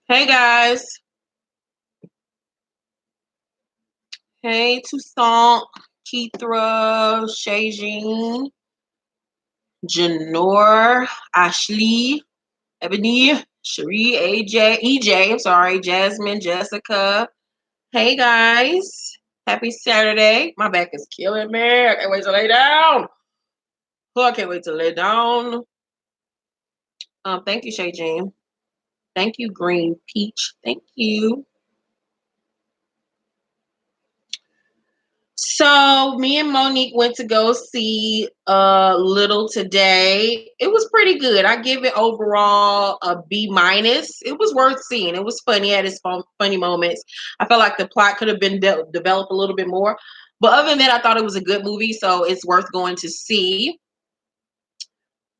Hey guys. Hey Toussaint, Keithra, Shajin, Janor, Ashley, Ebony, Cherie, EJ, I'm sorry, Jasmine, Jessica. Hey guys. Happy Saturday. My back is killing me. I can't wait to lay down. Oh, I can't wait to lay down. Thank you, Shajin. Thank you, Green Peach. Thank you. So me and Monique went to go see Little today. It was pretty good. I give it overall a B minus. It was worth seeing. It was funny. It had its funny moments. I felt like the plot could have been developed a little bit more. But other than that, I thought it was a good movie, so it's worth going to see.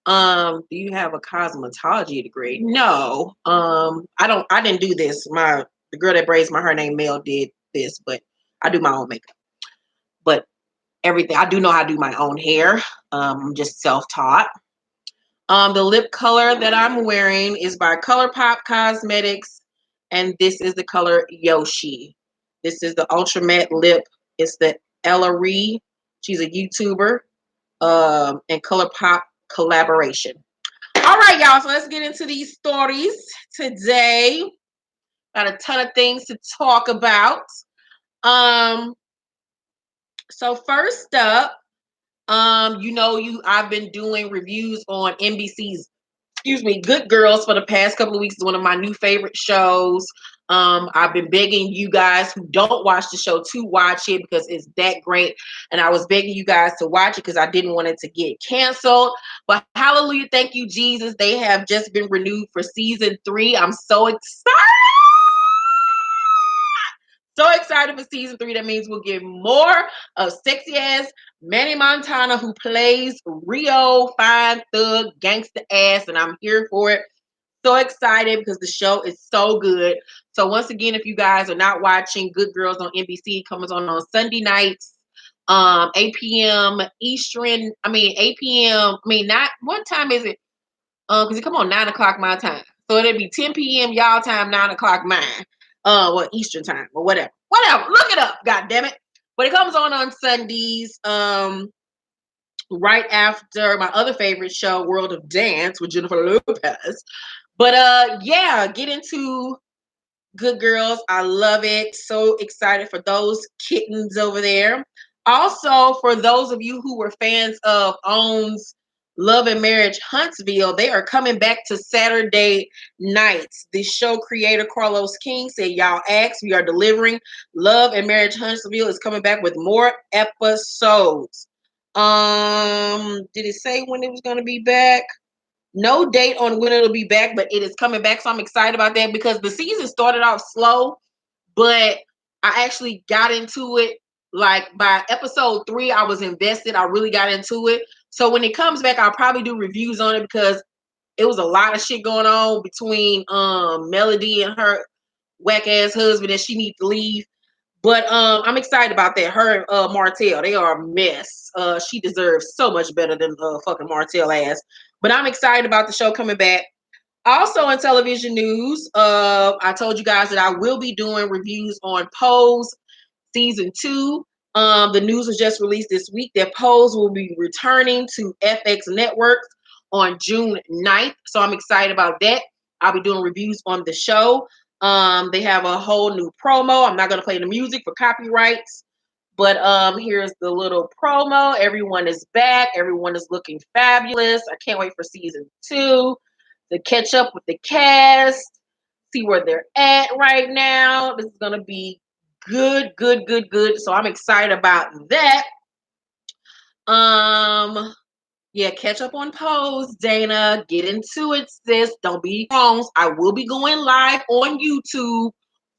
Do you have a cosmetology degree? No. I didn't do this. The girl that braids my hair named Mel did this, but I do my own makeup. But everything. I do know how to do my own hair. I'm just self-taught. The lip color that I'm wearing is by ColourPop Cosmetics, and this is the color Yoshi. This is the Ultra Matte Lip. It's the Ella Ree. She's a YouTuber, and ColourPop collaboration. All right, y'all. So let's get into these stories today. Got a ton of things to talk about. So first up, I've been doing reviews on NBC's, Good Girls for the past couple of weeks. It's one of my new favorite shows. I've been begging you guys who don't watch the show to watch it because it's that great. And I was begging you guys to watch it because I didn't want it to get canceled. But hallelujah, thank you, Jesus. They have just been renewed for season 3. I'm so excited. So excited for season 3. That means we'll get more of sexy ass Manny Montana, who plays Rio, fine thug, gangster ass, and I'm here for it. So excited because the show is so good. So once again, if you guys are not watching Good Girls on NBC, it comes on Sunday nights, 8 p.m. Eastern. 8 p.m. Not what time is it? Because it come on 9 o'clock my time. So it'll be 10 p.m. y'all time, 9 o'clock mine. Eastern time or whatever. Whatever. Look it up, god damn it. But it comes on Sundays, right after my other favorite show, World of Dance with Jennifer Lopez. But get into Good Girls. I love it. So excited for those kittens over there. Also, for those of you who were fans of OWN's Love and Marriage Huntsville, they are coming back to Saturday nights. The show creator Carlos King said, y'all asked, we are delivering. Love and Marriage Huntsville is coming back with more episodes. Did it say when it was going to be back? No date on when it'll be back, but it is coming back. So I'm excited about that because the season started off slow, but I actually got into it. Like by episode 3, I was invested. I really got into it. So when it comes back, I'll probably do reviews on it because it was a lot of shit going on between Melody and her whack ass husband and she needs to leave. But I'm excited about that. Her and Martell, they are a mess. She deserves so much better than fucking Martell ass. But I'm excited about the show coming back. Also in television news, I told you guys that I will be doing reviews on Pose season 2. The news was just released this week that Pose will be returning to FX Networks on June 9th. So I'm excited about that. I'll be doing reviews on the show. They have a whole new promo. I'm not going to play the music for copyrights, but here's the little promo. Everyone is back. Everyone is looking fabulous. I can't wait for season 2 to catch up with the cast, see where they're at right now. This is going to be good. So I'm excited about that. Catch up on Pose, Dana. Get into it, sis. Don't be wrong. I will be going live on YouTube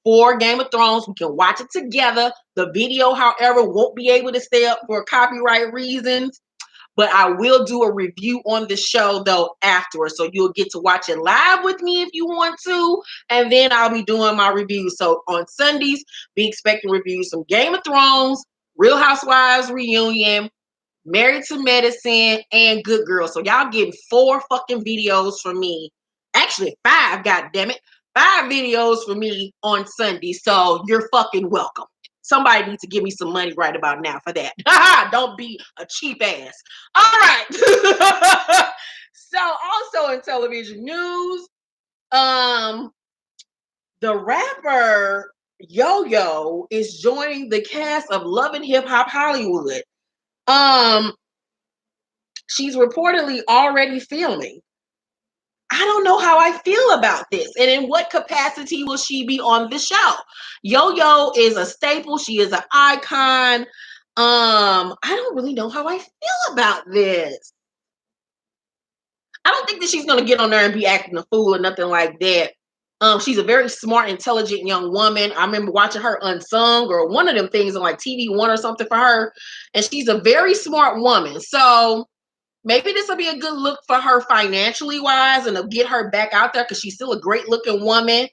for Game of Thrones. We can watch it together. The video, however, won't be able to stay up for copyright reasons. But I will do a review on the show, though, afterwards. So you'll get to watch it live with me if you want to. And then I'll be doing my reviews. So on Sundays, be expecting reviews from Game of Thrones, Real Housewives Reunion, Married to Medicine, and Good Girls. So y'all getting 4 fucking videos from me. Actually, 5, god damn it. 5 videos for me on Sunday, so you're fucking welcome. Somebody needs to give me some money right about now for that. Don't be a cheap ass. All right. So also in television news, the rapper Yo-Yo is joining the cast of Love and Hip Hop Hollywood. She's reportedly already filming. I don't know how I feel about this. And in what capacity will she be on the show? Yo-Yo is a staple. She is an icon. I don't really know how I feel about this. I don't think that she's going to get on there and be acting a fool or nothing like that. She's a very smart, intelligent young woman. I remember watching her Unsung or one of them things on like TV One or something for her. And she's a very smart woman. So maybe this will be a good look for her financially wise and to get her back out there because she's still a great looking woman.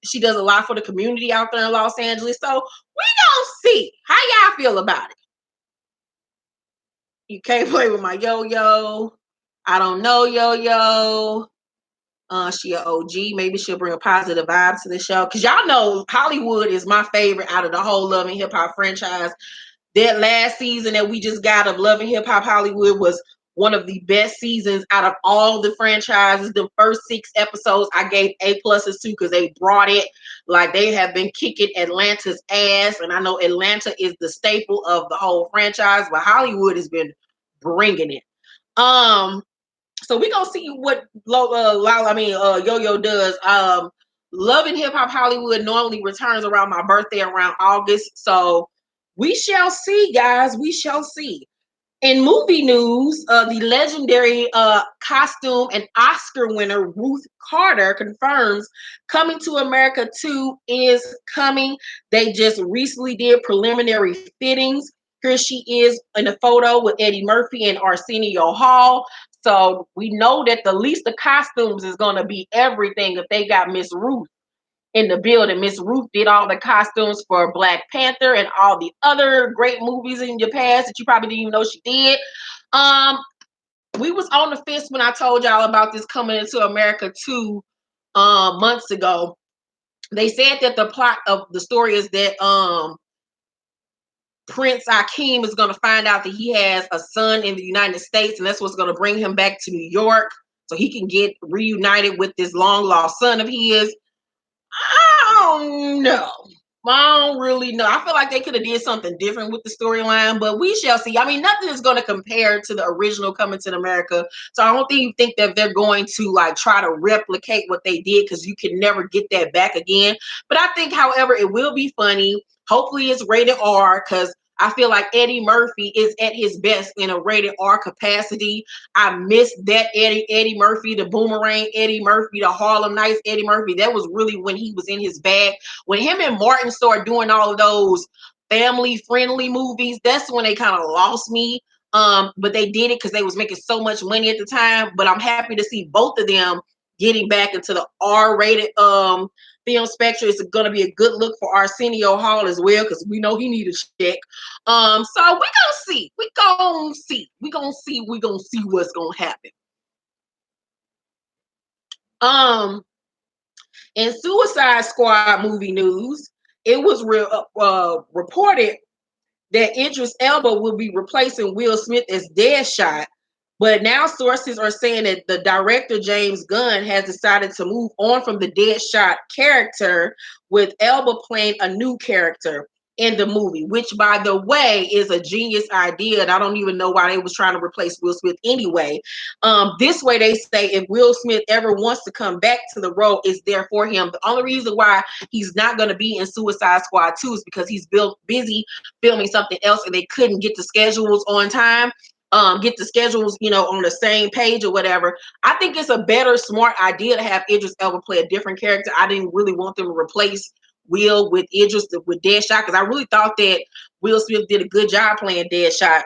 She does a lot for the community out there in Los Angeles. So we gonna see how y'all feel about it. You can't play with my Yo-Yo. I don't know Yo-Yo. She an OG. Maybe she'll bring a positive vibe to the show. Cause y'all know Hollywood is my favorite out of the whole Love and Hip Hop franchise. That last season that we just got of Love and Hip Hop Hollywood was one of the best seasons out of all the franchises. The first 6 episodes I gave A+s to because they brought it. Like they have been kicking Atlanta's ass. And I know Atlanta is the staple of the whole franchise, but Hollywood has been bringing it. So we're gonna see what Yo-Yo does. Love and Hip Hop Hollywood normally returns around my birthday around August. So we shall see, guys. We shall see. In movie news, the legendary costume and Oscar winner Ruth Carter confirms Coming to America 2 is coming. They just recently did preliminary fittings. Here she is in a photo with Eddie Murphy and Arsenio Hall. So we know that the least of costumes is going to be everything if they got Miss Ruth in the building. Miss Ruth did all the costumes for Black Panther and all the other great movies in your past that you probably didn't even know she did. We was on the fence when I told y'all about this Coming into America 2 months ago. They said that the plot of the story is that Prince Akeem is going to find out that he has a son in the United States, and that's what's going to bring him back to New York so he can get reunited with this long lost son of his. I don't know. I don't really know. I feel like they could have did something different with the storyline, but we shall see. I mean, nothing is going to compare to the original Coming to America. So I don't think that they're going to like try to replicate what they did because you can never get that back again. But I think, however, it will be funny. Hopefully it's rated R because I feel like Eddie Murphy is at his best in a rated R capacity. I miss that Eddie Murphy, the Boomerang Eddie Murphy, the Harlem Nights Eddie Murphy. That was really when he was in his bag. When him and Martin started doing all of those family-friendly movies, that's when they kind of lost me. But they did it because they was making so much money at the time. But I'm happy to see both of them getting back into the R-rated film spectrum. It's going to be a good look for Arsenio Hall as well because we know he need a check. So we're gonna see. We're gonna see what's gonna happen. In Suicide Squad movie news, it was reported that Idris Elba will be replacing Will Smith as Deadshot. But now sources are saying that the director, James Gunn, has decided to move on from the Deadshot character, with Elba playing a new character in the movie, which, by the way, is a genius idea. And I don't even know why they was trying to replace Will Smith anyway. This way, they say if Will Smith ever wants to come back to the role, it's there for him. The only reason why he's not going to be in Suicide Squad 2 is because he's busy filming something else and they couldn't get the schedules on time. Get the schedules, on the same page or whatever. I think it's a better, smart idea to have Idris Elba play a different character. I didn't really want them to replace Will with Idris with Deadshot because I really thought that Will Smith did a good job playing Deadshot.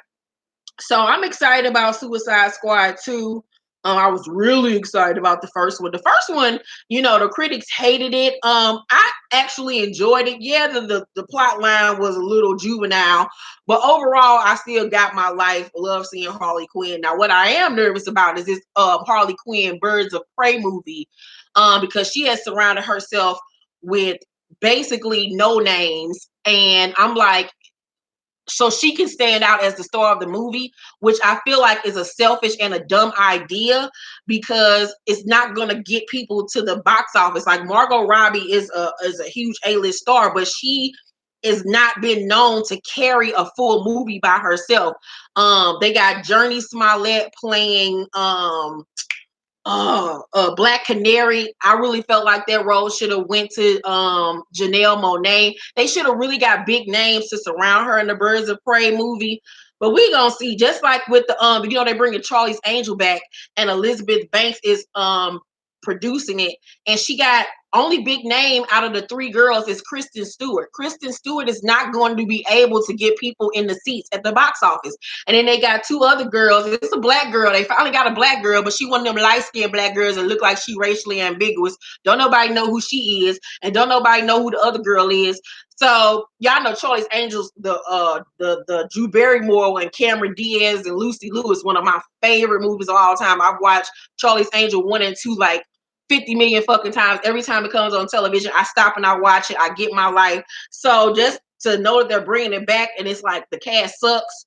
So I'm excited about Suicide Squad 2. I was really excited about the first one. The first one, the critics hated it. I actually enjoyed it. Yeah, the plot line was a little juvenile, but overall, I still got my life. Love seeing Harley Quinn. Now, what I am nervous about is this Harley Quinn Birds of Prey movie, because she has surrounded herself with basically no names, and I'm like, so she can stand out as the star of the movie, which I feel like is a selfish and a dumb idea because it's not going to get people to the box office. Like Margot Robbie is a huge A-list star, but she is not been known to carry a full movie by herself. They got Journey Smollett playing Black Canary. I really felt like that role should have went to Janelle Monáe. They should have really got big names to surround her in the Birds of Prey movie. But we gonna see, just like with the they bringing Charlie's Angel back and Elizabeth Banks is producing it, and she got only big name out of the three girls is Kristen Stewart. Kristen Stewart is not going to be able to get people in the seats at the box office. And then they got two other girls. It's a black girl. They finally got a black girl, but she one of them light-skinned black girls that look like she racially ambiguous. Don't nobody know who she is, and don't nobody know who the other girl is. So y'all know Charlie's Angels, the Drew Barrymore and Cameron Diaz and Lucy Liu is one of my favorite movies of all time. I've watched Charlie's Angel 1 and 2 like 50 million fucking times. Every time it comes on television, I stop and I watch it. I get my life. So just to know that they're bringing it back and it's like the cast sucks,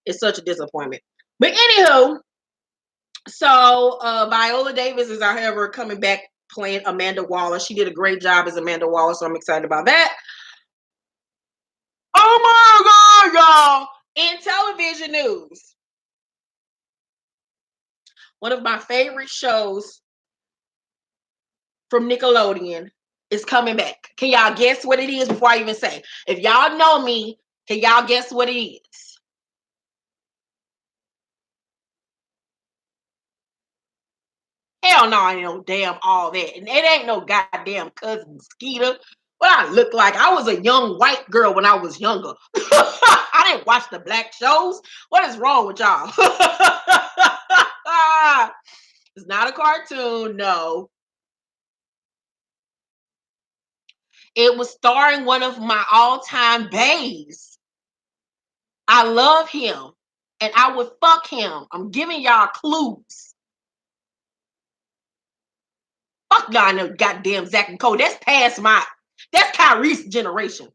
it's such a disappointment. But anywho, so Viola Davis is, however, coming back playing Amanda Waller. She did a great job as Amanda Waller, so I'm excited about that. Oh my God, y'all. In television news, one of my favorite shows from Nickelodeon is coming back. Can y'all guess what it is before I even say? If y'all know me, can y'all guess what it is? Hell no, I ain't no damn all that. And it ain't no goddamn cousin Skeeter. What I look like? I was a young white girl when I was younger. I didn't watch the black shows. What is wrong with y'all? It's not a cartoon, no. It was starring one of my all-time babes. I love him. And I would fuck him. I'm giving y'all clues. Fuck y'all know goddamn Zach and Cole. That's that's Kyrie's generation.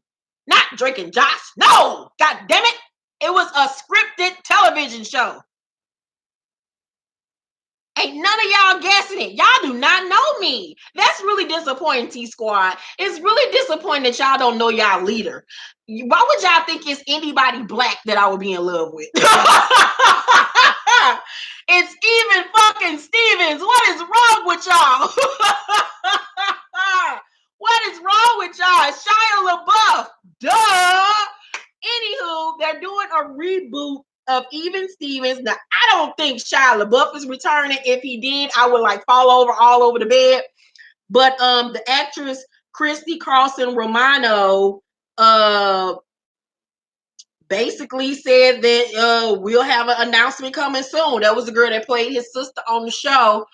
Not Drake and Josh. No! God damn it. It was a scripted television show. Ain't none of y'all guessing it. Y'all do not know me. That's really disappointing, T-Squad. It's really disappointing that y'all don't know y'all leader. Why would y'all think it's anybody black that I would be in love with? It's even fucking Stevens. What is wrong with y'all? What is wrong with y'all? It's Shia LaBeouf. Duh. Anywho, they're doing a reboot of Even Stevens. Now, I don't think Shia LaBeouf is returning. If he did, I would like fall over all over the bed. But the actress Christy Carlson Romano basically said that we'll have an announcement coming soon. That was the girl that played his sister on the show.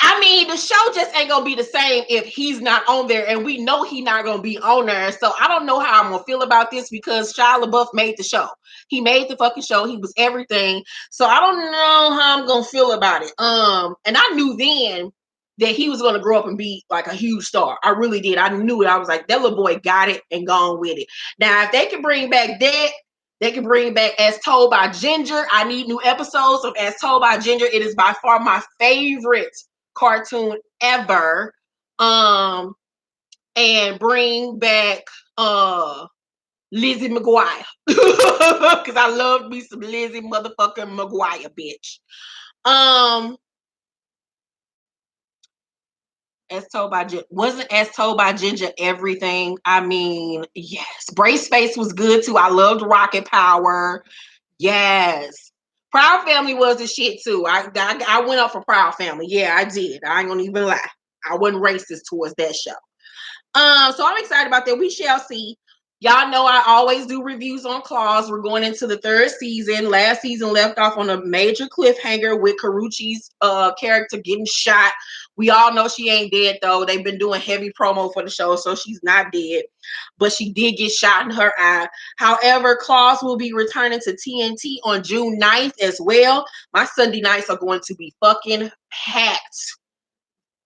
I mean, the show just ain't gonna be the same if he's not on there, and we know he's not gonna be on there. So I don't know how I'm gonna feel about this because Shia LaBeouf made the show. He made the fucking show. He was everything. So I don't know how I'm gonna feel about it. And I knew then that he was gonna grow up and be like a huge star. I really did. I knew it. I was like, that little boy got it and gone with it. Now, if they can bring back that. They can bring back As Told by Ginger. I need new episodes of As Told by Ginger. It is by far my favorite cartoon ever. And bring back Lizzie McGuire. Because I love me some Lizzie motherfucking McGuire, bitch. As Told by Ginger. Wasn't As Told by Ginger everything? I mean, yes. Brace Face was good too. I loved Rocket Power. Yes. Proud Family was the shit too. I went up for Proud Family. Yeah, I did. I ain't gonna even lie. I wasn't racist towards that show. So I'm excited about that. We shall see. Y'all know I always do reviews on Claws. We're going into the 3rd season. Last season left off on a major cliffhanger with Karuchi's character getting shot. We all know she ain't dead, though. They've been doing heavy promo for the show, so she's not dead. But she did get shot in her eye. However, Claws will be returning to TNT on June 9th as well. My Sunday nights are going to be fucking packed.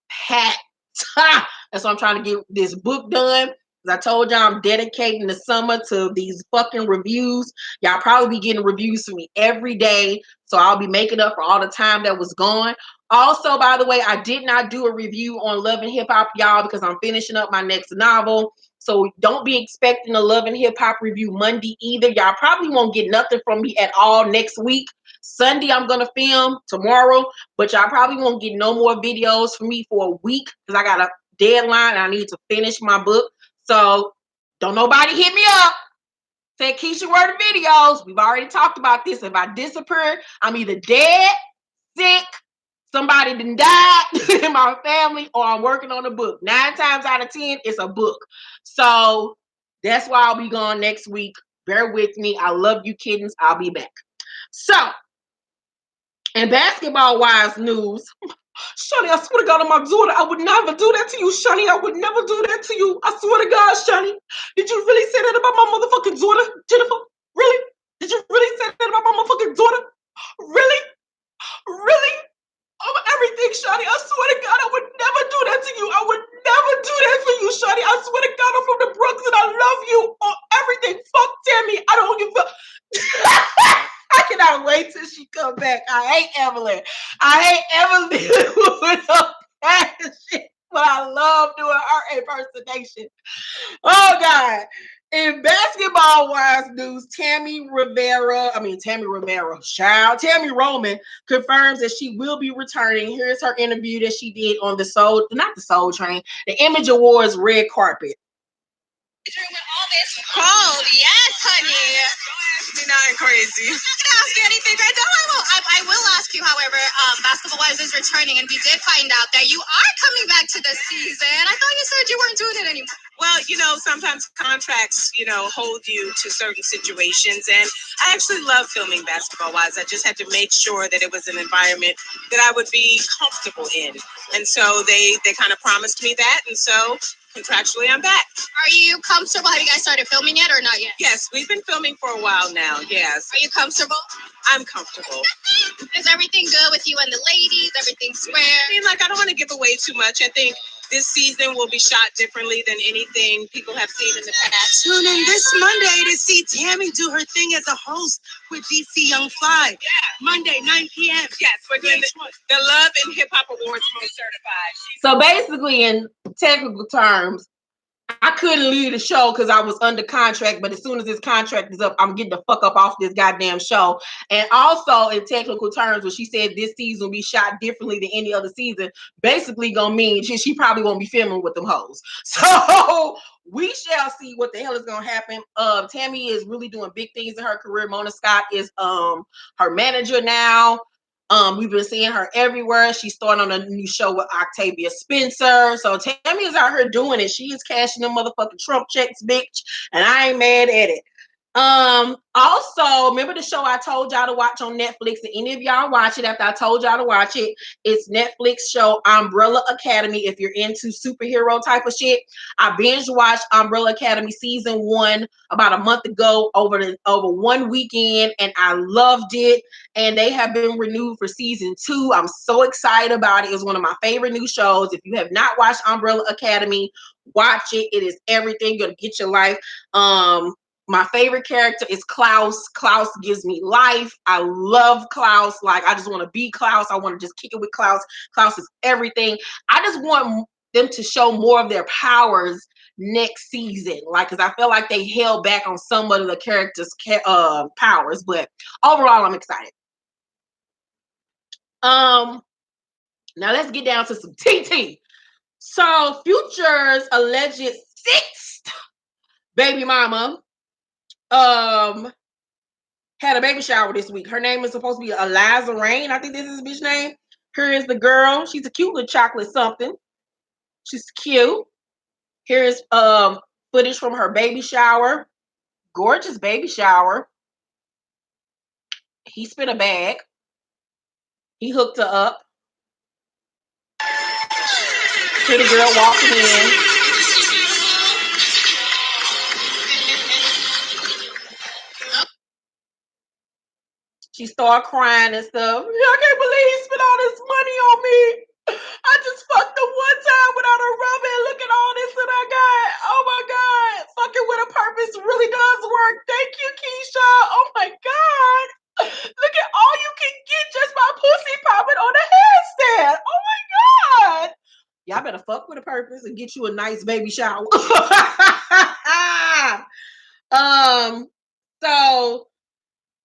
Packed. That's why I'm trying to get this book done. I told y'all I'm dedicating the summer to these fucking reviews. Y'all probably be getting reviews from me every day. So I'll be making up for all the time that was gone. Also, by the way, I did not do a review on Love and Hip Hop, y'all, because I'm finishing up my next novel. So don't be expecting a Love and Hip Hop review Monday either. Y'all probably won't get nothing from me at all next week. Sunday, I'm going to film tomorrow, but y'all probably won't get no more videos from me for a week because I got a deadline and I need to finish my book. So don't nobody hit me up. Say, Keisha, where the videos? We've already talked about this. If I disappear, I'm either dead, sick, somebody done died in my family, or I'm working on a book. 9 times out of 10, it's a book. So that's why I'll be gone next week. Bear with me. I love you, kittens. I'll be back. So, in basketball-wise news, Shani, I swear to God on my daughter, I would never do that to you, Shani. I would never do that to you. I swear to God, Shani. Did you really say that about my motherfucking daughter, Jennifer? Really? Did you really say that about my motherfucking daughter? Really? Really? Over everything, Shani. I swear to God, I would never do that to you. I would never do that for you, Shani. I swear to God, I'm from the Bronx and I love you on everything. Fuck Tammy. I don't give a I cannot wait till she come back. I hate Evelyn. I hate Evelyn with her passion, but I love doing her impersonation. Oh God. In basketball wise news, Tammy Romero, Tammy Roman confirms that she will be returning. Here's her interview that she did on the Soul Train, the Image Awards red carpet. With all this cold, yes, honey. Don't ask me nothing crazy. I'm not gonna ask you anything. I will ask you, however, Basketball Wives is returning, and we did find out that you are coming back to the season. I thought you said you weren't doing it anymore. Well, sometimes contracts, hold you to certain situations, and I actually love filming Basketball Wives. I just had to make sure that it was an environment that I would be comfortable in, and so they kind of promised me that, and so contractually, I'm back. Are you comfortable? Have you guys started filming yet or not yet? Yes, we've been filming for a while now. Yes. Are you comfortable? I'm comfortable. Is everything good with you and the ladies? Everything square? I don't want to give away too much. I think this season will be shot differently than anything people have seen in the past. Tune in this Monday to see Tammy do her thing as a host with DC Young Fly. Yeah. Monday, 9 p.m. Yes, we're doing the Love and Hip Hop Awards most certified. So basically, in technical terms, I couldn't leave the show because I was under contract, but as soon as this contract is up, I'm getting the fuck up off this goddamn show. And also, in technical terms, when she said this season will be shot differently than any other season, basically gonna mean she probably won't be filming with them hoes. So we shall see what the hell is gonna happen. Tammy is really doing big things in her career. Mona Scott is her manager now. We've been seeing her everywhere. She's starting on a new show with Octavia Spencer. So Tammy is out here doing it. She is cashing them motherfucking Trump checks, bitch. And I ain't mad at it. Also, remember the show I told y'all to watch on Netflix? And any of y'all watch it after I told y'all to watch it? It's Netflix show Umbrella Academy. If you're into superhero type of shit, I binge watched Umbrella Academy season 1 about a month ago over 1 weekend, and I loved it. And they have been renewed for season 2. I'm so excited about it. It's one of my favorite new shows. If you have not watched Umbrella Academy, watch it. It is everything. You're gonna get your life. My favorite character is Klaus. Klaus gives me life. I love Klaus. Like, I just want to be Klaus. I want to just kick it with Klaus. Klaus is everything. I just want them to show more of their powers next season. Like, because I feel like they held back on some of the characters' powers. But overall, I'm excited. Now let's get down to some TT. So Future's alleged 6th baby mama had a baby shower this week. Her name is supposed to be Eliza Rain. I think this is his bitch name. Here is the girl. She's a cute little chocolate something. She's cute. Here is footage from her baby shower. Gorgeous baby shower. He spent a bag. He hooked her up. Pretty girl walking in. She started crying and stuff. I can't believe he spent all this money on me. I just fucked him one time without a rubber and look at all this that I got. Oh my God. Fucking with a purpose really does work. Thank you, Keisha. Oh my God. Look at all you can get just by pussy popping on a handstand. Oh my God. Y'all better fuck with a purpose and get you a nice baby shower. So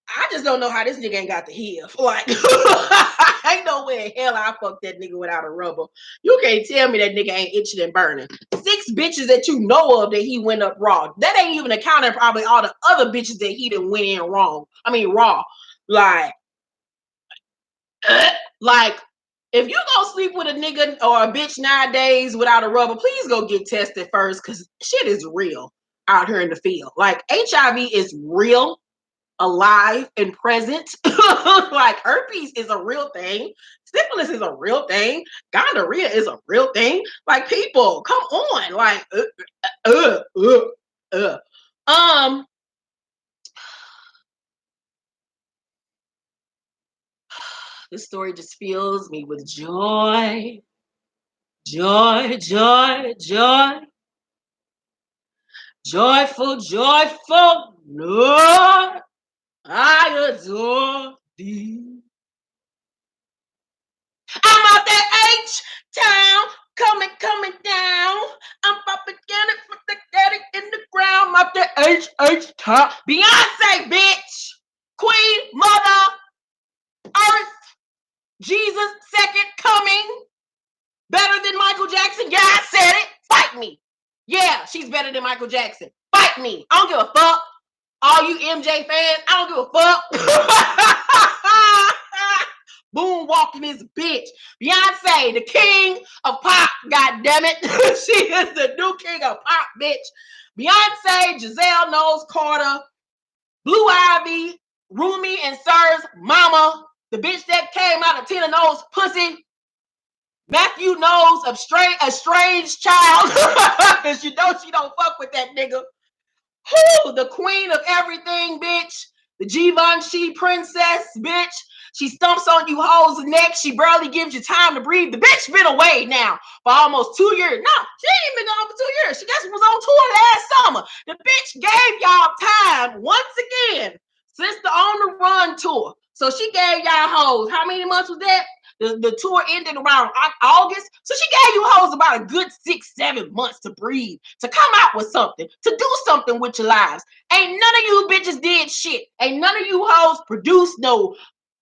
I just don't know how this nigga ain't got the heel. Like, ain't no way in hell I fuck that nigga without a rubber. You can't tell me that nigga ain't itching and burning. 6 bitches that you know of that he went up raw. That ain't even accounting probably all the other bitches that he done went in wrong. I mean raw. Like, if you go sleep with a nigga or a bitch nowadays without a rubber, please go get tested first, because shit is real out here in the field. Like, HIV is real, alive, and present. Like, herpes is a real thing. Syphilis is a real thing. Gonorrhea is a real thing. Like, people, come on. Like, this story just fills me with joy. Joy, joy, joy. Joyful, joyful, Lord, I adore thee. I'm out that H-town, coming down. I'm up again it for the daddy in the ground. I'm out that H-town. Beyonce, bitch. Queen, mother, earth, Jesus, second coming. Better than Michael Jackson? Yeah, I said it. Fight me. Yeah, she's better than Michael Jackson. Fight me. I don't give a fuck. All you MJ fans, I don't give a fuck. Boom walking this bitch. Beyonce, the king of pop, god damn it. She is the new king of pop, bitch. Beyonce, Giselle Knowles Carter, Blue Ivy, Rumi and Sir's mama, the bitch that came out of Tina Knowles' pussy. Matthew knows a strange child, because you know she don't fuck with that nigga. Who? The queen of everything, bitch. The Givenchy princess, bitch. She stumps on you hoes' neck. She barely gives you time to breathe. The bitch been away now for almost 2 years. No, she ain't been gone for 2 years. She just was on tour last summer. The bitch gave y'all time once again since the On the Run tour. So she gave y'all hoes, how many months was that? The tour ended around August. So she gave you hoes about a good 6-7 months to breathe, to come out with something, to do something with your lives. Ain't none of you bitches did shit. Ain't none of you hoes produced no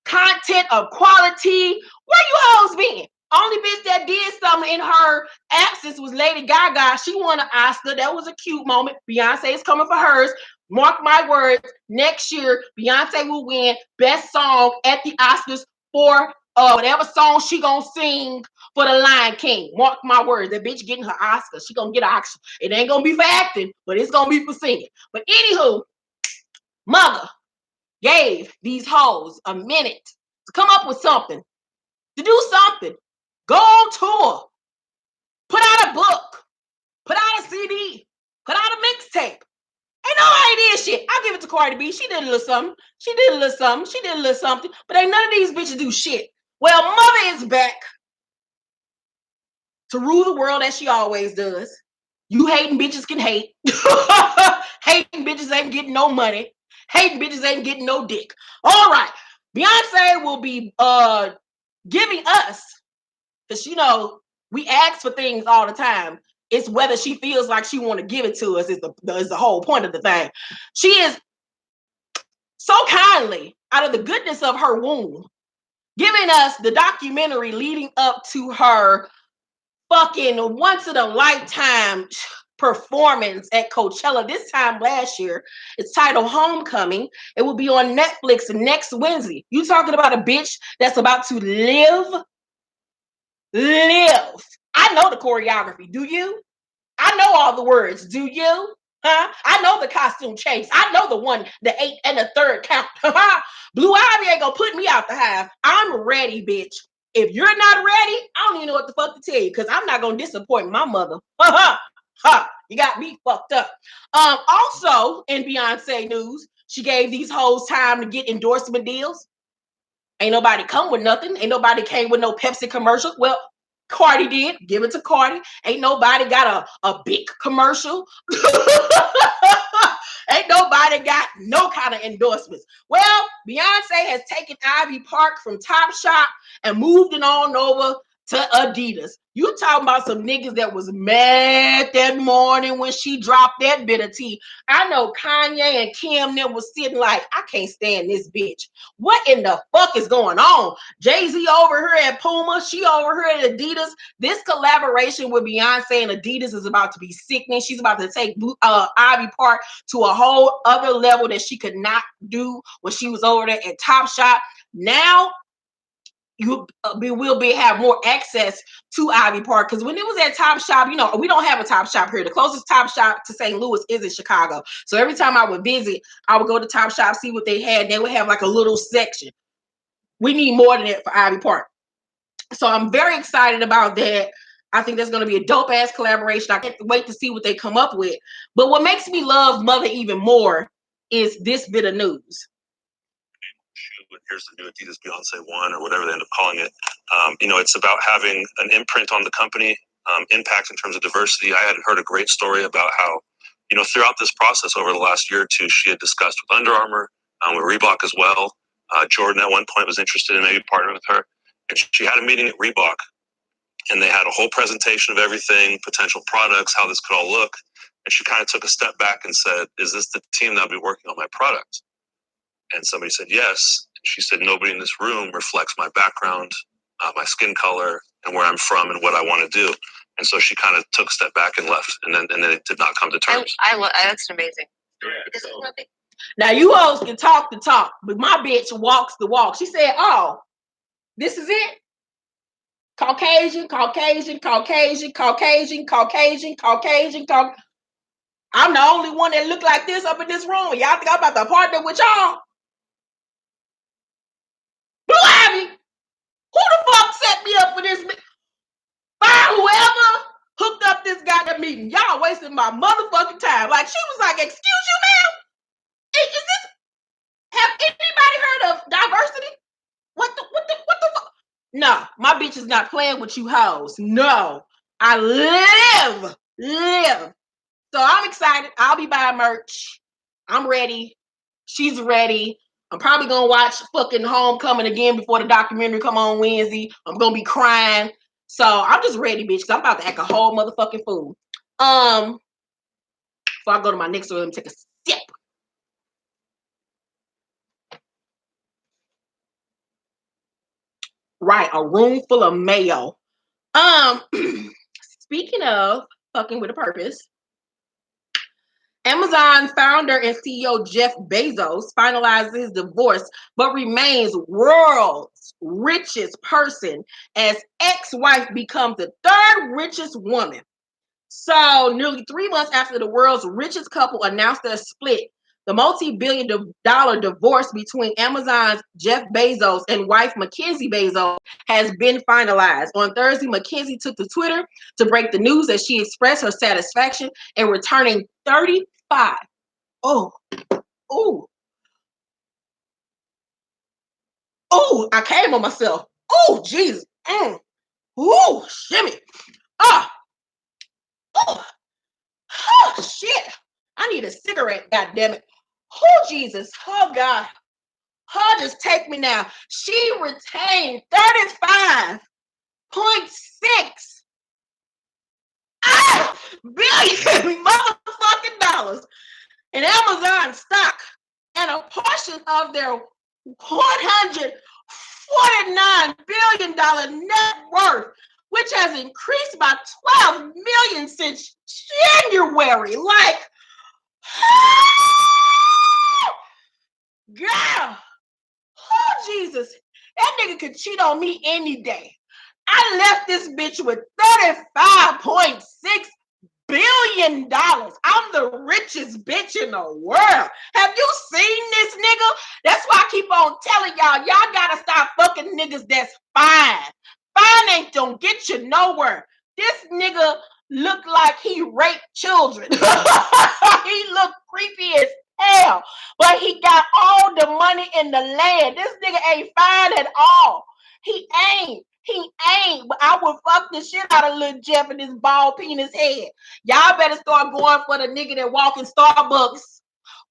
content of quality. Where you hoes been? Only bitch that did something in her absence was Lady Gaga. She won an Oscar. That was a cute moment. Beyonce is coming for hers. Mark my words, next year, Beyonce will win Best Song at the Oscars for whatever song she gonna sing for the Lion King. Mark my words, that bitch getting her Oscar. She gonna get an Oscar. It ain't gonna be for acting, but it's gonna be for singing. But anywho, mother gave these hoes a minute to come up with something, to do something. Go on tour. Put out a book. Put out a CD. Put out a mixtape. Ain't nobody did shit. I'll give it to Cardi B. She did a little something. She did a little something. She did a little something. But ain't none of these bitches do shit. Well, mother is back to rule the world as she always does. You hating bitches can hate. Hating bitches ain't getting no money. Hating bitches ain't getting no dick. All right. Beyonce will be giving us, because you know, we ask for things all the time. It's whether she feels like she want to give it to us is the whole point of the thing. She is so kindly, out of the goodness of her womb, giving us the documentary leading up to her fucking once in a lifetime performance at Coachella this time last year. It's titled Homecoming. It will be on Netflix next Wednesday. You talking about a bitch that's about to live. I know the choreography. Do you? I know all the words. Do you? Huh? I know the costume change. I know the one, the 8 and the 3rd count. Blue Ivy ain't gonna put me out the hive. I'm ready, bitch. If you're not ready, I don't even know what the fuck to tell you because I'm not gonna disappoint my mother. You got me fucked up. Also in Beyonce news, she gave these hoes time to get endorsement deals. Ain't nobody come with nothing. Ain't nobody came with no Pepsi commercial. Well, Cardi did. Give it to Cardi. Ain't nobody got a big commercial. Ain't nobody got no kind of endorsements. Well, Beyonce has taken Ivy Park from Topshop and moved it on over to Adidas. You talking about some niggas that was mad that morning when she dropped that bit of tea. I know Kanye and Kim them was sitting like, I can't stand this bitch. What in the fuck is going on? Jay-Z over here at Puma, she over here at Adidas. This collaboration with Beyonce and Adidas is about to be sickening. She's about to take Ivy Park to a whole other level that she could not do when she was over there at Topshop. Now you will have more access to Ivy Park because when it was at Topshop, you know, we don't have a Topshop here. The closest Topshop to St. Louis is in Chicago. So every time I would visit, I would go to Topshop, see what they had. They would have like a little section. We need more than that for Ivy Park. So I'm very excited about that. I think that's going to be a dope ass collaboration. I can't wait to see what they come up with. But what makes me love Mother even more is this bit of news. Here's the new Adidas Beyonce One or whatever they end up calling it. You know, it's about having an imprint on the company, impact in terms of diversity. I had heard a great story about how, you know, throughout this process over the last year or two, she had discussed with Under Armour, with Reebok as well. Jordan at one point was interested in maybe partnering with her. And she had a meeting at Reebok and they had a whole presentation of everything, potential products, how this could all look. And she kind of took a step back and said, is this the team that'll be working on my product? And somebody said, yes. She said, nobody in this room reflects my background, my skin color, and where I'm from and what I want to do. And so she kind of took a step back and left, and then it did not come to terms. That's amazing. Now, you hoes can talk the talk, but my bitch walks the walk. She said, oh, this is it? Caucasian, Caucasian, Caucasian, Caucasian, Caucasian, Caucasian, I'm the only one that look like this up in this room. Y'all think I'm about to partner with y'all? Blue Ivy, who the fuck set me up for this? By whoever hooked up this goddamn meeting. Y'all wasting my motherfucking time. Like, she was like, excuse you, ma'am? Is this, have anybody heard of diversity? What the fuck? No, my bitch is not playing with you hoes. No, I live. So I'm excited. I'll be buying merch. I'm ready. She's ready. I'm probably gonna watch fucking Homecoming again before the documentary come on Wednesday. I'm gonna be crying. So I'm just ready, bitch, because I'm about to act a whole motherfucking fool. Before I go to my next one, let me take a sip. Right, a room full of mayo. Speaking of fucking with a purpose, Amazon founder and CEO Jeff Bezos finalized his divorce, but remains world's richest person as ex-wife becomes the 3rd richest woman. So nearly 3 months after the world's richest couple announced their split, the multi-billion-dollar divorce between Amazon's Jeff Bezos and wife Mackenzie Bezos has been finalized. On Thursday, Mackenzie took to Twitter to break the news as she expressed her satisfaction in returning 35. I came on myself. Oh, Jesus. Shimmy. Shit. I need a cigarette, goddammit. Oh, Jesus. Oh, God. Oh, just take me now. She retained 35.6 billion motherfucking dollars in Amazon stock and a portion of their $149 billion net worth, which has increased by 12 million since January. Like, girl, oh, Jesus, that nigga could cheat on me any day. I left this bitch with $35.6 billion. I'm the richest bitch in the world. Have you seen this nigga? That's why I keep on telling y'all gotta stop fucking niggas that's fine. Fine ain't gonna get you nowhere. This nigga look like he raped children. He look creepy as hell, but he got all the money in the land. This nigga ain't fine at all. He ain't. But I would fuck the shit out of Lil Jeff and his bald penis head. Y'all better start going for the nigga that walk in Starbucks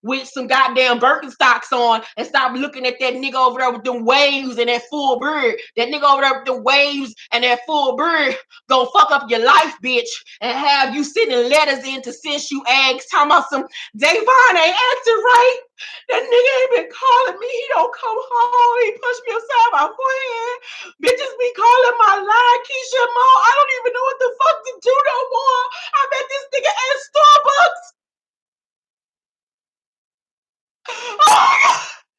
with some goddamn Birkenstocks on and stop looking at that nigga over there with them waves and that full beard. That nigga over there with the waves and that full beard gonna fuck up your life, bitch, and have you sending letters in to send you eggs talking about some Davon ain't acting right. That nigga ain't been calling me. He don't come home. He pushed me aside my forehead. Bitches be calling my line, Keisha Mo. I don't even know what the fuck to do no more. I met this nigga at Starbucks. Oh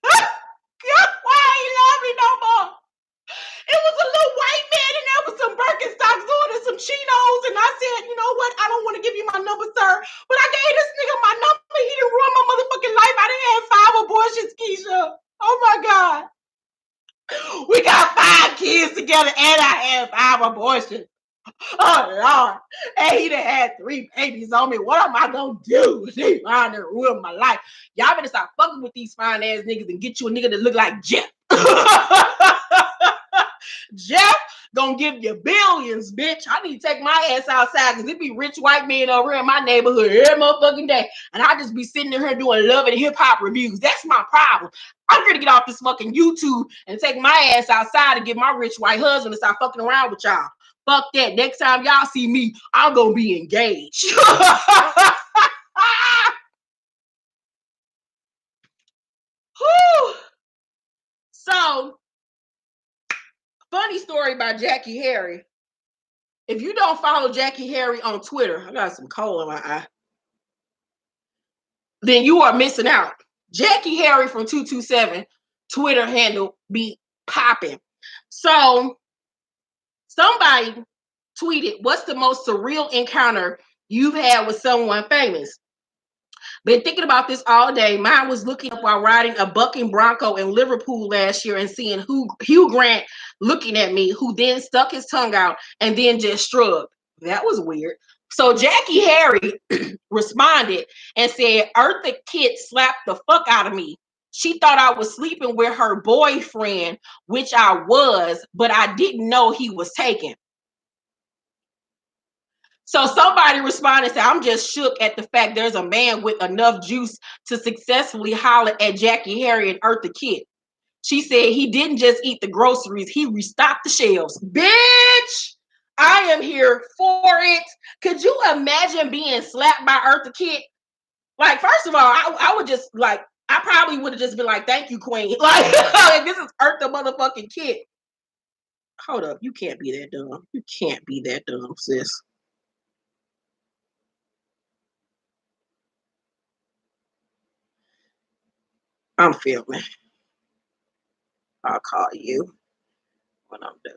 God, why he love me no more? It was a little white man and there was some Birkenstocks on and some chinos, and I said, you know what? I don't want to give you my number, sir, but I gave this nigga my number. He didn't ruin my motherfucking life. I done had 5 abortions, Keisha. Oh my God. We got 5 kids together and I had 5 abortions. Oh Lord. And he done had 3 babies on me. What am I gonna do? They trying to ruin my life. Y'all better stop fucking with these fine ass niggas and get you a nigga that look like Jeff. Jeff gonna give you billions, bitch. I need to take my ass outside because it be rich white men over here in my neighborhood every motherfucking day. And I just be sitting here doing love and hip hop reviews. That's my problem. I'm gonna get off this fucking YouTube and take my ass outside and get my rich white husband to stop fucking around with y'all. Fuck that. Next time y'all see me, I'm gonna be engaged. So, funny story about Jackée Harry. If you don't follow Jackée Harry on Twitter, I got some coal in my eye, then you are missing out. Jackée Harry from 227 Twitter handle be popping. So, somebody tweeted, what's the most surreal encounter you've had with someone famous? Been thinking about this all day. Mine was looking up while riding a bucking Bronco in Liverpool last year and seeing Hugh Grant looking at me, who then stuck his tongue out and then just shrugged. That was weird. So Jackée Harry responded and said, Eartha Kitt slapped the fuck out of me. She thought I was sleeping with her boyfriend, which I was, but I didn't know he was taken. So somebody responded and said, I'm just shook at the fact there's a man with enough juice to successfully holler at Jackée Harry and Eartha Kitt. She said he didn't just eat the groceries, he restocked the shelves. Bitch, I am here for it. Could you imagine being slapped by Eartha Kitt? Like, first of all, I would just like, I probably would have just been like, thank you, queen. Like this is Eartha motherfucking Kitt. Hold up, you can't be that dumb. You can't be that dumb, sis. I'm filming. I'll call you when I'm done.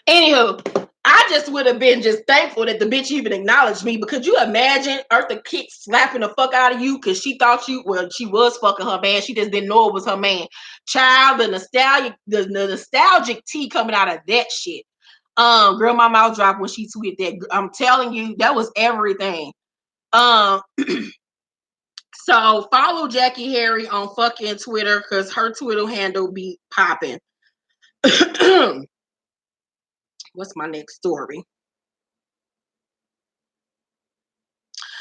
Anywho, I just would have been just thankful that the bitch even acknowledged me. But could you imagine Eartha Kitt slapping the fuck out of you because she thought she was fucking her man. She just didn't know it was her man. Child, the nostalgic tea coming out of that shit. Girl, my mouth dropped when she tweeted that. I'm telling you, that was everything. So follow Jackée Harry on fucking Twitter because her Twitter handle be popping. What's my next story?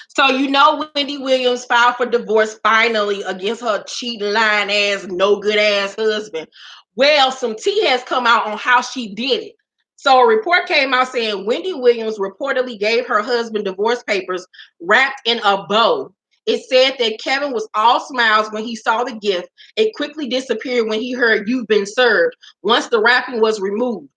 So you know Wendy Williams filed for divorce finally against her cheating, lying ass, no good ass husband. Well, some tea has come out on how she did it. So a report came out saying Wendy Williams reportedly gave her husband divorce papers wrapped in a bow. It said that Kevin was all smiles when he saw the gift. It quickly disappeared when he heard you've been served once the wrapping was removed.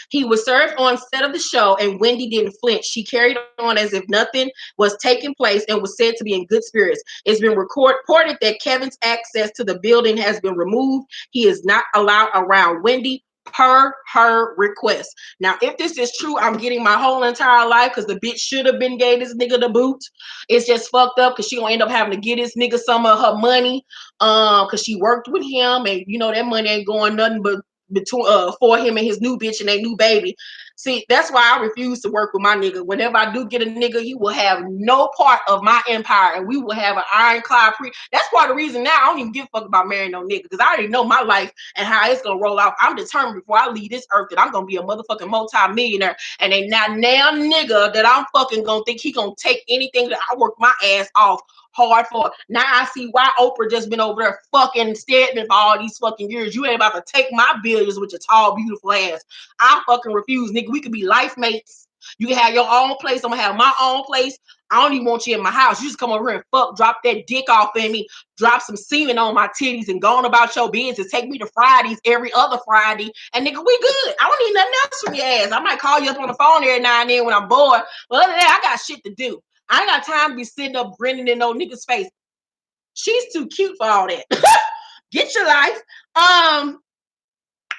He was served on set of the show and Wendy didn't flinch. She carried on as if nothing was taking place and was said to be in good spirits. It's been reported that Kevin's access to the building has been removed. He is not allowed around Wendy per her request. Now, if this is true, I'm getting my whole entire life because the bitch should have been gave this nigga the boot. It's just fucked up because she gonna end up having to give this nigga some of her money, because she worked with him, and you know that money ain't going nothing but between for him and his new bitch and their new baby. See, that's why I refuse to work with my nigga. Whenever I do get a nigga, he will have no part of my empire, and we will have an ironclad pre. That's part of the reason now I don't even give a fuck about marrying no nigga, because I already know my life and how it's gonna roll out. I'm determined before I leave this earth that I'm gonna be a motherfucking multi-millionaire, and ain't not now nigga that I'm fucking gonna think he gonna take anything that I work my ass off hard for. Now I see why Oprah just been over there fucking staring for all these fucking years. You ain't about to take my billions with your tall, beautiful ass. I fucking refuse, nigga. We could be life mates. You can have your own place. I'm gonna have my own place. I don't even want you in my house. You just come over here and fuck, drop that dick off in me, drop some semen on my titties, and go on about your business. Take me to Fridays every other Friday, and nigga, we good. I don't need nothing else from your ass. I might call you up on the phone every now and then when I'm bored, but other than that, I got shit to do. I ain't got time to be sitting up grinning in no nigga's face. She's too cute for all that. Get your life.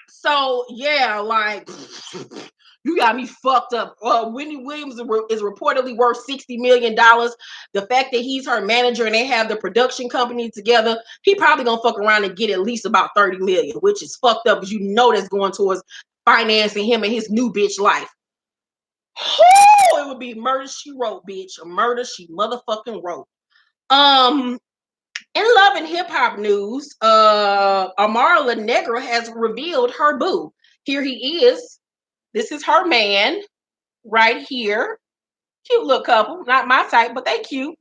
So yeah, like you got me fucked up. Wendy Williams is reportedly worth $60 million. The fact that he's her manager and they have the production company together, he probably gonna fuck around and get at least about 30 million, which is fucked up because you know that's going towards financing him and his new bitch life. It would be murder she wrote, bitch. A murder she motherfucking wrote. In love and hip hop news, Amara La Negra has revealed her boo. Here he is. This is her man right here. Cute little couple. Not my type, but they cute.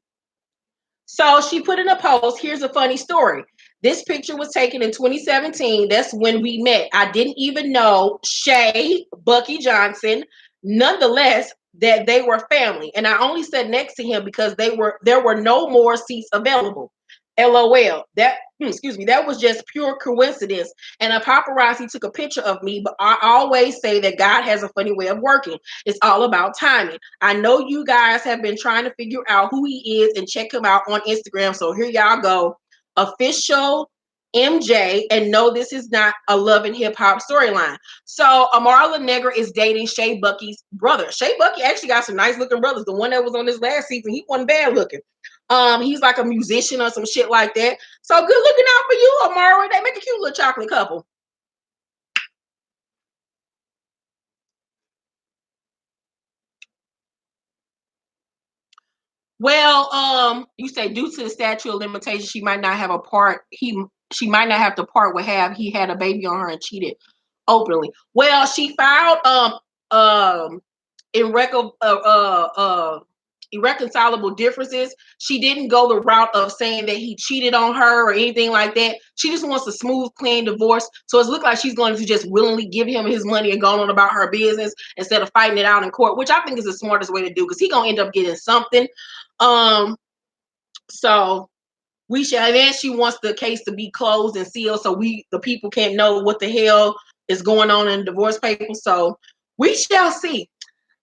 So she put in a post. Here's a funny story. This picture was taken in 2017. That's when we met. I didn't even know Shay, Bucky Johnson, nonetheless, that they were family. And I only sat next to him because there were no more seats available. LOL. That was just pure coincidence. And a paparazzi took a picture of me, but I always say that God has a funny way of working. It's all about timing. I know you guys have been trying to figure out who he is and check him out on Instagram. So here y'all go. Official MJ, and no, this is not a love and hip hop storyline. So Amara La Negra is dating Shay Bucky's brother. Shay Bucky actually got some nice looking brothers. The one that was on this last season, he wasn't bad looking. He's like a musician or some shit like that. So good looking out for you, Amara. They make a cute little chocolate couple. Well, you say due to the statute of limitations, she might not have a part. She might not have to part with he had a baby on her and cheated openly. Well, she filed irreconcilable differences. She didn't go the route of saying that he cheated on her or anything like that. She just wants a smooth, clean divorce. So it looks like she's going to just willingly give him his money and go on about her business instead of fighting it out in court, which I think is the smartest way to do because he's gonna end up getting something. So we shall. And then she wants the case to be closed and sealed, so the people can't know what the hell is going on in divorce papers. So we shall see.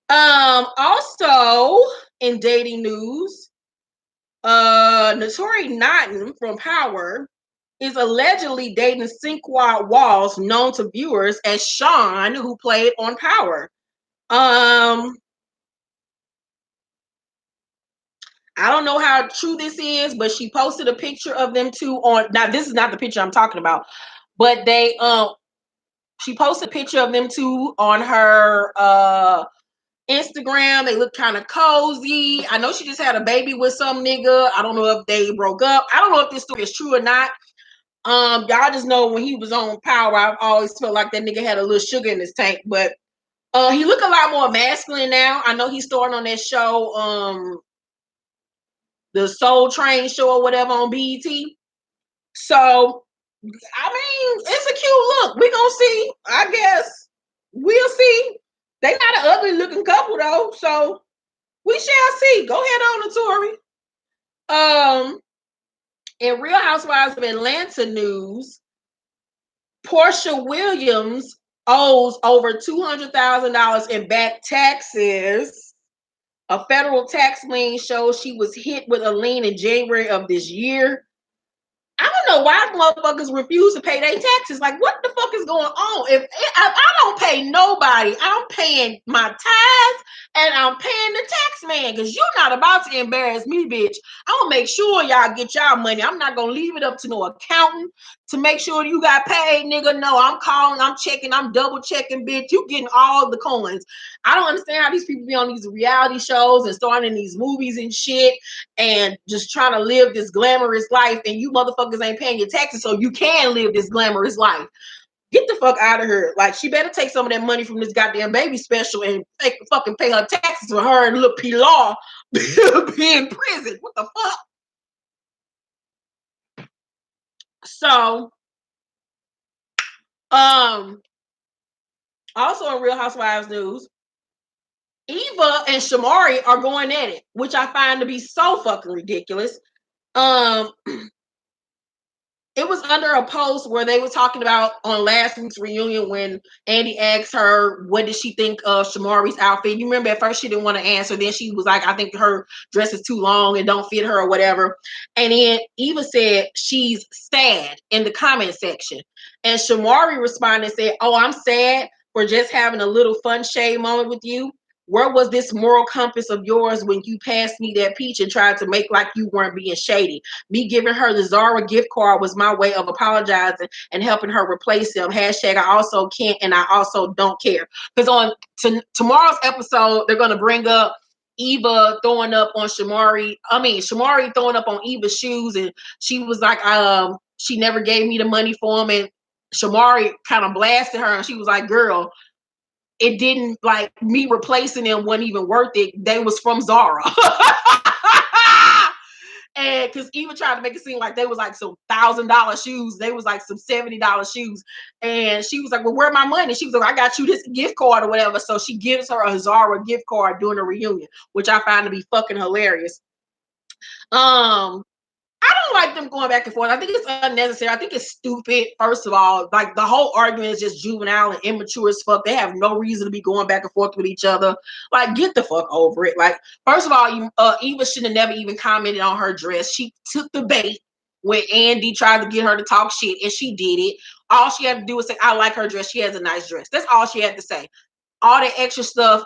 Also in dating news, Naturi Naughton from Power is allegedly dating Cinqua Walls, known to viewers as Sean, who played on Power. I don't know how true this is, but she posted a picture of them two on. Now, this is not the picture I'm talking about, but she posted a picture of them two on her Instagram. They look kind of cozy. I know she just had a baby with some nigga. I don't know if they broke up. I don't know if this story is true or not. Y'all just know when he was on Power, I've always felt like that nigga had a little sugar in his tank, but he look a lot more masculine now. I know he's starting on that show, the Soul Train show or whatever on BET. So, I mean, it's a cute look. We gonna see. I guess we'll see. They not an ugly looking couple though, so we shall see. Go ahead on, Naturi. In Real Housewives of Atlanta news, Porsha Williams owes over $200,000 in back taxes. A federal tax lien shows she was hit with a lien in January of this year. I don't know why motherfuckers refuse to pay their taxes. Like, what the fuck is going on? If I don't pay nobody, I'm paying my tithes and I'm paying the tax man because you're not about to embarrass me, bitch. I'm gonna make sure y'all get y'all money. I'm not gonna leave it up to no accountant to make sure you got paid, nigga. No, I'm calling, I'm checking, I'm double checking, bitch. You getting all the coins. I don't understand how these people be on these reality shows and starting in these movies and shit and just trying to live this glamorous life, and you motherfuckers ain't paying your taxes so you can live this glamorous life. Get the fuck out of here. Like, she better take some of that money from this goddamn baby special and fucking pay her taxes for her and Lil P Law be in prison. What the fuck? So, also in Real Housewives news, Eva and Shamari are going at it, which I find to be so fucking ridiculous. It was under a post where they were talking about on last week's reunion when Andy asked her, what did she think of Shamari's outfit? You remember at first she didn't want to answer. Then she was like, I think her dress is too long and don't fit her or whatever. And then Eva said she's sad in the comment section. And Shamari responded and said, oh, I'm sad for just having a little fun shade moment with you. Where was this moral compass of yours when you passed me that peach and tried to make like you weren't being shady? Me giving her the Zara gift card was my way of apologizing and helping her replace them. Hashtag I also can't and I also don't care. Because on tomorrow's episode, they're going to bring up Eva throwing up on Shamari. Shamari throwing up on Eva's shoes. And she was like, she never gave me the money for them. And Shamari kind of blasted her. And she was like, girl, it didn't, like, me replacing them wasn't even worth it. They was from Zara. And because Eva tried to make it seem like they was like some $1,000 shoes. They was like some $70 shoes. And she was like, well, where my money? She was like, I got you this gift card or whatever. So she gives her a Zara gift card during a reunion, which I find to be fucking hilarious. I don't like them going back and forth. I think it's unnecessary. I think it's stupid. First of all, like, the whole argument is just juvenile and immature as fuck. They have no reason to be going back and forth with each other. Like, get the fuck over it. Like, first of all, Eva should have never even commented on her dress. She took the bait when Andy tried to get her to talk shit, and she did it. All she had to do was say, I like her dress. She has a nice dress. That's all she had to say. All that extra stuff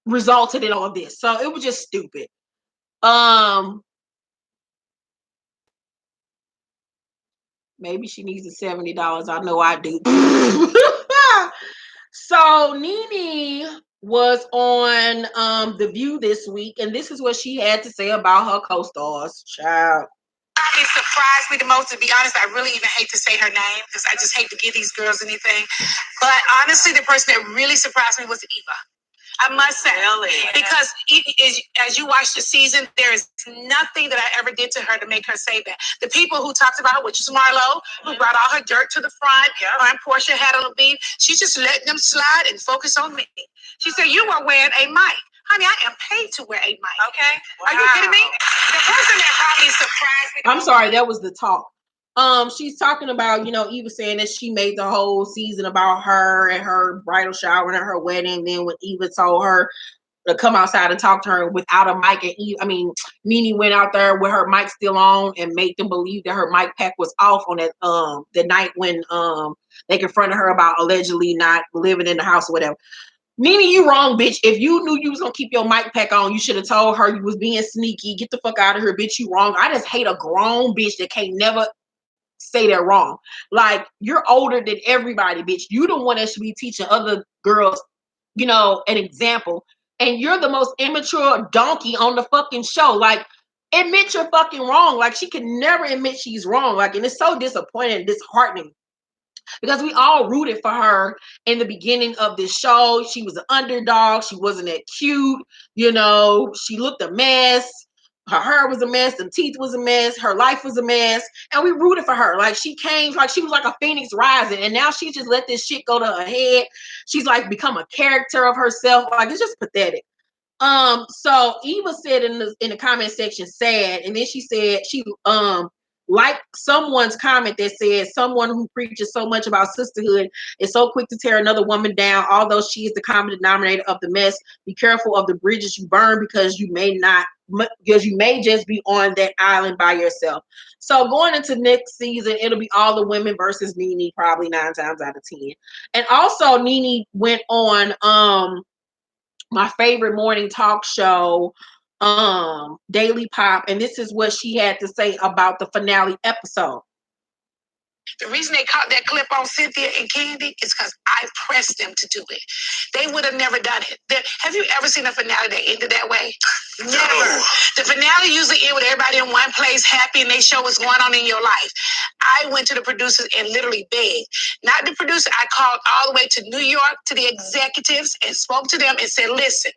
resulted in all of this. So it was just stupid. Maybe she needs the $70. I know I do. So Nene was on The View this week, and this is what she had to say about her co-stars. Child. It surprised me the most, to be honest. I really even hate to say her name because I just hate to give these girls anything. But honestly, the person that really surprised me was Eva. I must say, really? Because as you watch the season, there is nothing that I ever did to her to make her say that. The people who talked about her, which is Marlo, who brought all her dirt to the front, her and Porsha had a little beef, she's just letting them slide and focus on me. She said, you were wearing a mic. Honey, I am paid to wear a mic. Okay? Wow. Are you kidding me? The person that probably surprised me. I'm sorry, that was the talk. She's talking about, Eva saying that she made the whole season about her and her bridal shower and her wedding. Then when Eva told her to come outside and talk to her without a mic, and Nene went out there with her mic still on and made them believe that her mic pack was off on that the night when they confronted her about allegedly not living in the house or whatever. Nene, you wrong, bitch. If you knew you was gonna keep your mic pack on, you should have told her you was being sneaky. Get the fuck out of here, bitch. You wrong. I just hate a grown bitch that can't never say they're wrong. Like, you're older than everybody, bitch. You the one that should be teaching other girls, an example. And you're the most immature donkey on the fucking show. Like, admit you're fucking wrong. Like, she can never admit she's wrong. Like, and it's so disappointing, disheartening. Because we all rooted for her in the beginning of this show. She was an underdog. She wasn't that cute. She looked a mess. Her hair was a mess. Her teeth was a mess. Her life was a mess. And we rooted for her. Like, she came, like, she was like a phoenix rising. And now she just let this shit go to her head. She's like become a character of herself. Like, it's just pathetic. So Eva said in the comment section, sad. And then she said she like someone's comment that said, someone who preaches so much about sisterhood is so quick to tear another woman down, although she is the common denominator of the mess. Be careful of the bridges you burn, because you may not because you may just be on that island by yourself. So going into next season, it'll be all the women versus Nene, probably 9 times out of 10. And also Nene went on my favorite morning talk show, Daily Pop, and this is what she had to say about the finale episode. The reason they caught that clip on Cynthia and Candy is because I pressed them to do it. They would have never done it. Have you ever seen a finale that ended that way? Never. No. The finale usually ends with everybody in one place happy and they show what's going on in your life. I went to the producers and literally begged. Not the producer. I called all the way to New York to the executives and spoke to them and said, listen,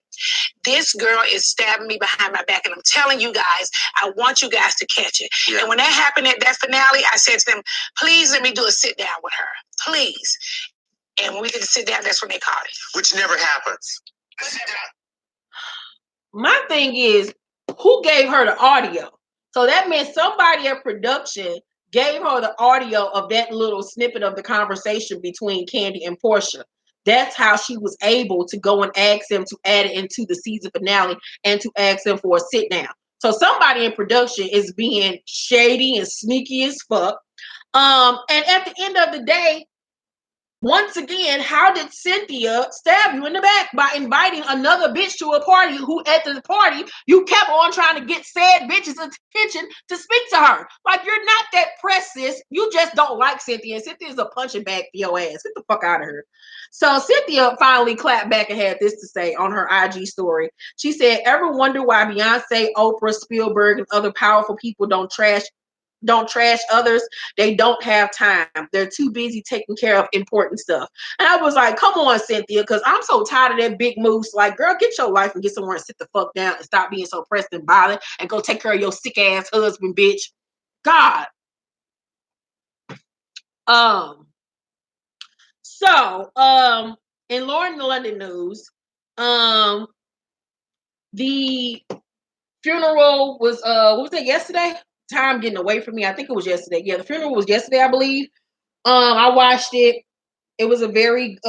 this girl is stabbing me behind my back and I'm telling you guys, I want you guys to catch it. Yeah. And when that happened at that finale, I said to them, please let me do a sit down with her. Please. And when we did a sit down, that's when they caught it. Which never happens. My thing is, who gave her the audio? So that meant somebody at production gave her the audio of that little snippet of the conversation between Candy and Porsha. That's how she was able to go and ask them to add it into the season finale and to ask them for a sit down. So somebody in production is being shady and sneaky as fuck. And at the end of the day, once again, how did Cynthia stab you in the back? By inviting another bitch to a party who at the party, you kept on trying to get said bitch's attention to speak to her. Like, you're not that pressed, sis. You just don't like Cynthia. And Cynthia's a punching bag for your ass. Get the fuck out of here. So Cynthia finally clapped back and had this to say on her IG story. She said, ever wonder why Beyonce, Oprah, Spielberg, and other powerful people don't trash others? They don't have time. They're too busy taking care of important stuff. And I was like, come on, Cynthia, because I'm so tired of that big moose. Like, girl, get your life and get somewhere and sit the fuck down and stop being so pressed and bothered and go take care of your sick ass husband, bitch. God. So in Lauren London news, the funeral was what was it, yesterday? Time getting away from me. I think it was yesterday. Yeah, the funeral was yesterday, I believe. I watched it. It was a very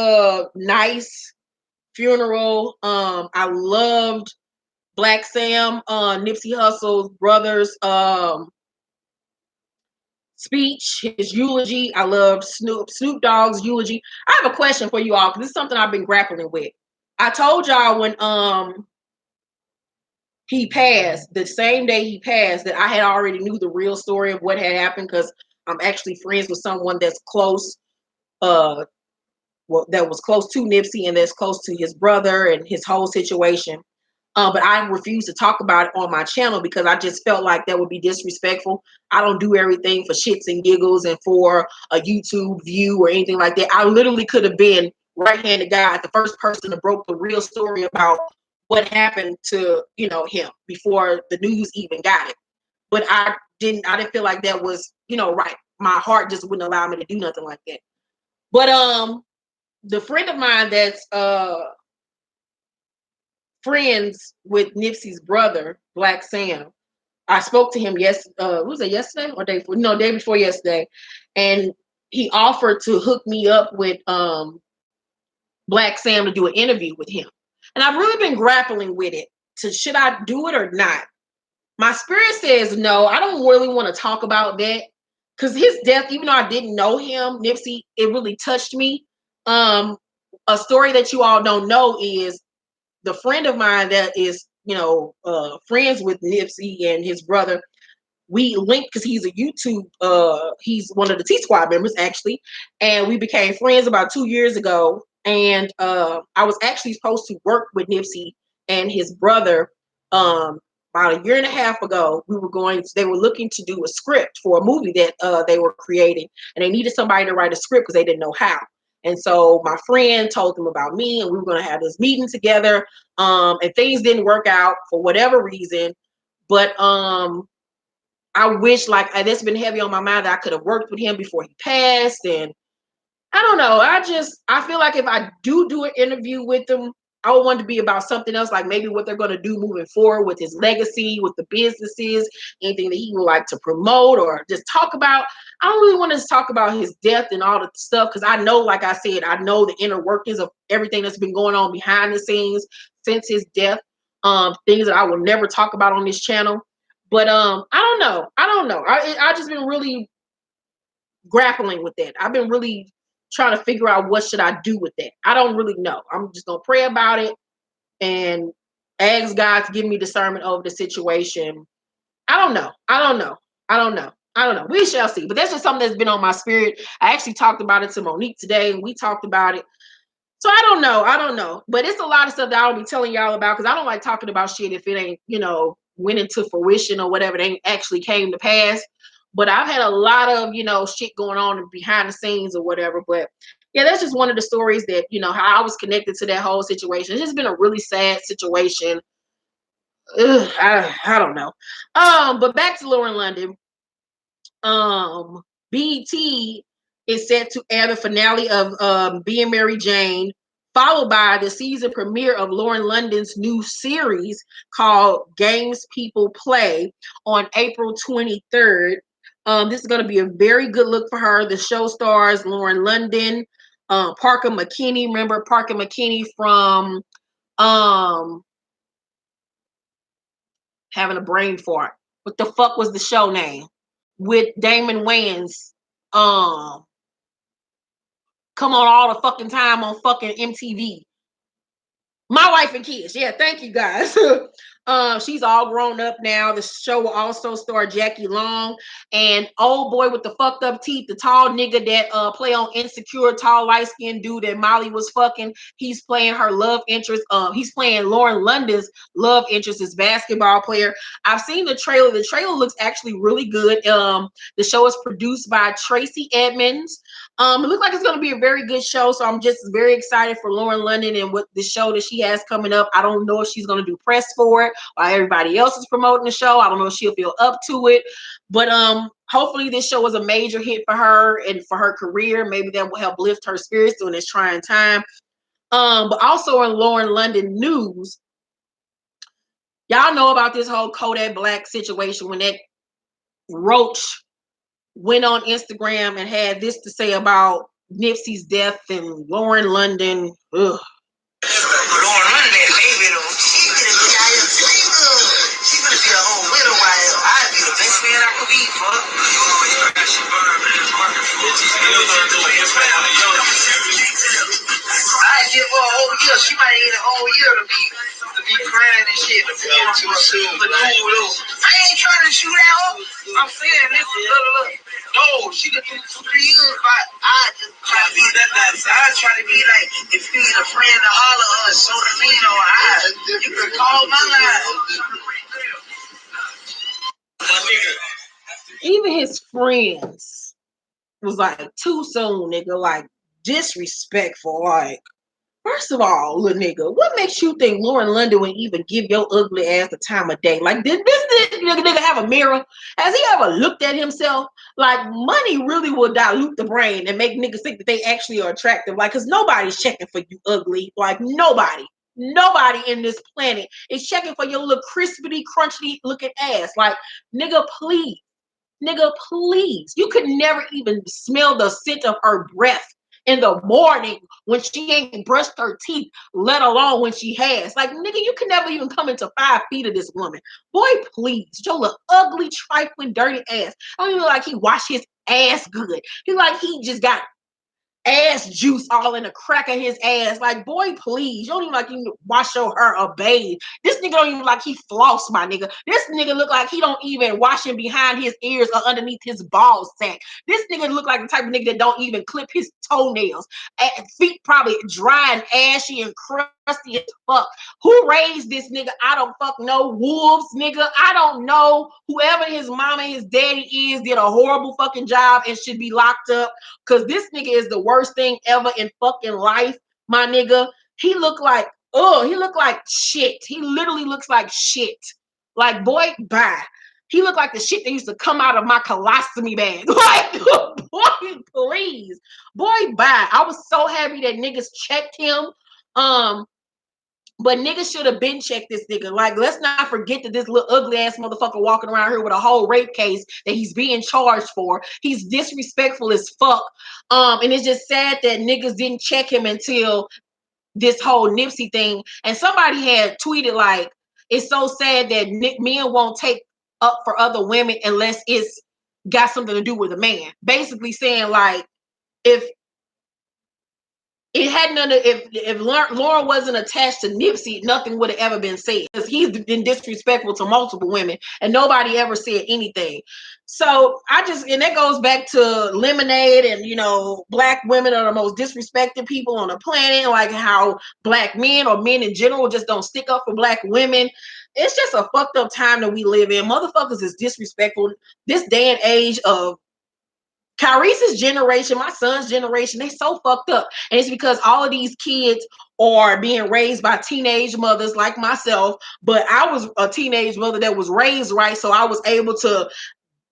nice funeral. I loved Black Sam, Nipsey Hussle's brother's speech, his eulogy. I loved Snoop Dogg's eulogy. I have a question for you all, because this is something I've been grappling with. I told y'all when he passed, the same day he passed, that I had already knew the real story of what had happened, because I'm actually friends with someone that's close, that was close to Nipsey and that's close to his brother and his whole situation. But I refused to talk about it on my channel because I just felt like that would be disrespectful. I don't do everything for shits and giggles and for a YouTube view or anything like that. I literally could have been right-handed guy, the first person to broke the real story about what happened to, him before the news even got it. But I didn't feel like that was, right. My heart just wouldn't allow me to do nothing like that. But the friend of mine that's friends with Nipsey's brother, Black Sam, I spoke to him was it yesterday or day before? No, day before yesterday. And he offered to hook me up with Black Sam to do an interview with him. And I've really been grappling with it. Should I do it or not? My spirit says no. I don't really want to talk about that, because his death, even though I didn't know him, Nipsey, it really touched me. A story that you all don't know is the friend of mine that is, friends with Nipsey and his brother. We linked because he's a YouTube, he's one of the T-Squad members, actually. And we became friends about 2 years ago. And I was actually supposed to work with Nipsey and his brother about a year and a half ago. They were looking to do a script for a movie that they were creating. And they needed somebody to write a script because they didn't know how. And so my friend told them about me, and we were going to have this meeting together. And things didn't work out for whatever reason. But I wish, that's been heavy on my mind, that I could have worked with him before he passed. And I don't know. I feel like if I do an interview with him, I would want it to be about something else, like maybe what they're going to do moving forward with his legacy, with the businesses, anything that he would like to promote or just talk about. I don't really want to talk about his death and all the stuff, because I know, like I said, I know the inner workings of everything that's been going on behind the scenes since his death. things that I will never talk about on this channel. But I don't know. I just been really grappling with that. I've been really trying to figure out what should I do with that. I don't really know. I'm just gonna pray about it and ask God to give me discernment over the situation. I don't know. We shall see. But that's just something that's been on my spirit. I actually talked about it to Monique today, and we talked about it. So I don't know. But it's a lot of stuff that I'll be telling y'all about, because I don't like talking about shit if it ain't, went into fruition or whatever, it ain't actually came to pass. But I've had a lot of, shit going on behind the scenes or whatever. But yeah, that's just one of the stories that, how I was connected to that whole situation. It's just been a really sad situation. Ugh, I don't know. But back to Lauren London. BET is set to air the finale of Being Mary Jane, followed by the season premiere of Lauren London's new series called Games People Play on April 23rd. This is going to be a very good look for her. The show stars Lauren London, Parker McKinney. Remember Parker McKinney from having a brain fart. What the fuck was the show name? With Damon Wayans. Come on all the fucking time on fucking MTV. My Wife and Kids. Yeah, thank you guys. She's all grown up now. The show will also star Jackie Long and old boy with the fucked up teeth, the tall nigga that play on Insecure, tall light-skinned dude that Molly was fucking. He's playing her love interest. He's playing Lauren London's love interest, his basketball player. I've seen the trailer. The trailer looks actually really good. The show is produced by Tracy Edmonds. It looks like it's going to be a very good show, so I'm just very excited for Lauren London and what the show that she has coming up. I don't know if she's going to do press for it while everybody else is promoting the show. I don't know if she'll feel up to it, but hopefully this show is a major hit for her and for her career. Maybe that will help lift her spirits during this trying time. But also in Lauren London news, y'all know about this whole Kodak Black situation when that roach went on Instagram and had this to say about Nipsey's death and Lauren London. Ugh. Lauren London, that baby though, she gonna be out here single. She gonna be a whole widow out here. I'd be the best man I could be, fuck. I'd give her a whole year. She might need a whole year to be crying and shit. To be too soon. But I ain't trying to shoot at her. I'm saying this is look. No, she could do 2-3 years, but I just try to be that nice. I try to be like, if you need a friend to holler or show the lean on you can call my line. Even his friends was like, too soon, nigga. Like, disrespectful. Like, first of all, little nigga, what makes you think Lauren London would even give your ugly ass the time of day? Like, did this nigga have a mirror? Has he ever looked at himself? Like, money really will dilute the brain and make niggas think that they actually are attractive. Like, because nobody's checking for you ugly. Like, nobody in this planet is checking for your little crispity, crunchy looking ass. Like, nigga, please. You could never even smell the scent of her breath in the morning when she ain't brushed her teeth, let alone when she has. Like, nigga, you can never even come into 5 feet of this woman. Boy, please. Your little ugly, trifling, dirty ass. I don't even look like he washed his ass good. He like he just got ass juice all in the crack of his ass. Like, boy, please. You don't even like you wash your hair or bathe. This nigga don't even like he floss, my nigga. This nigga look like he don't even wash him behind his ears or underneath his ball sack. This nigga look like the type of nigga that don't even clip his toenails. Feet probably dry and ashy and crusty as fuck. Who raised this nigga? I don't fuck know. Wolves, nigga. I don't know. Whoever his mama and his daddy is did a horrible fucking job and should be locked up. Cause this nigga is the worst thing ever in fucking life, my nigga. He look like shit. He literally looks like shit. Like, boy, bye. He looked like the shit that used to come out of my colostomy bag. Like, boy, please. Boy, bye. I was so happy that niggas checked him. But niggas should have been checked this nigga. Like, let's not forget that this little ugly ass motherfucker walking around here with a whole rape case that he's being charged for. He's disrespectful as fuck. And it's just sad that niggas didn't check him until this whole Nipsey thing. And somebody had tweeted like, it's so sad that men won't take up for other women unless it's got something to do with a man. Basically saying like, if it had none of, if Lauren wasn't attached to Nipsey, nothing would have ever been said, because he's been disrespectful to multiple women and nobody ever said anything. So and that goes back to Lemonade, and black women are the most disrespected people on the planet, like how black men or men in general just don't stick up for black women. It's just a fucked up time that we live in. Motherfuckers is disrespectful. This day and age of Kyrese's generation, my son's generation, they so fucked up. And it's because all of these kids are being raised by teenage mothers like myself. But I was a teenage mother that was raised right. So I was able to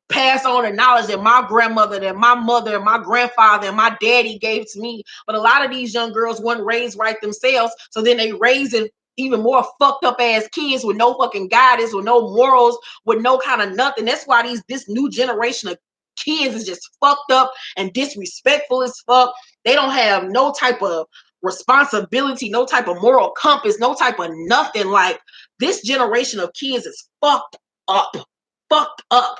pass on the knowledge that my grandmother, that my mother, and my grandfather, and my daddy gave to me. But a lot of these young girls weren't raised right themselves. So then they raising even more fucked up ass kids with no fucking guidance, with no morals, with no kind of nothing. That's why this new generation of kids is just fucked up and disrespectful as fuck. They don't have no type of responsibility, no type of moral compass, no type of nothing. Like, this generation of kids is fucked up, fucked up,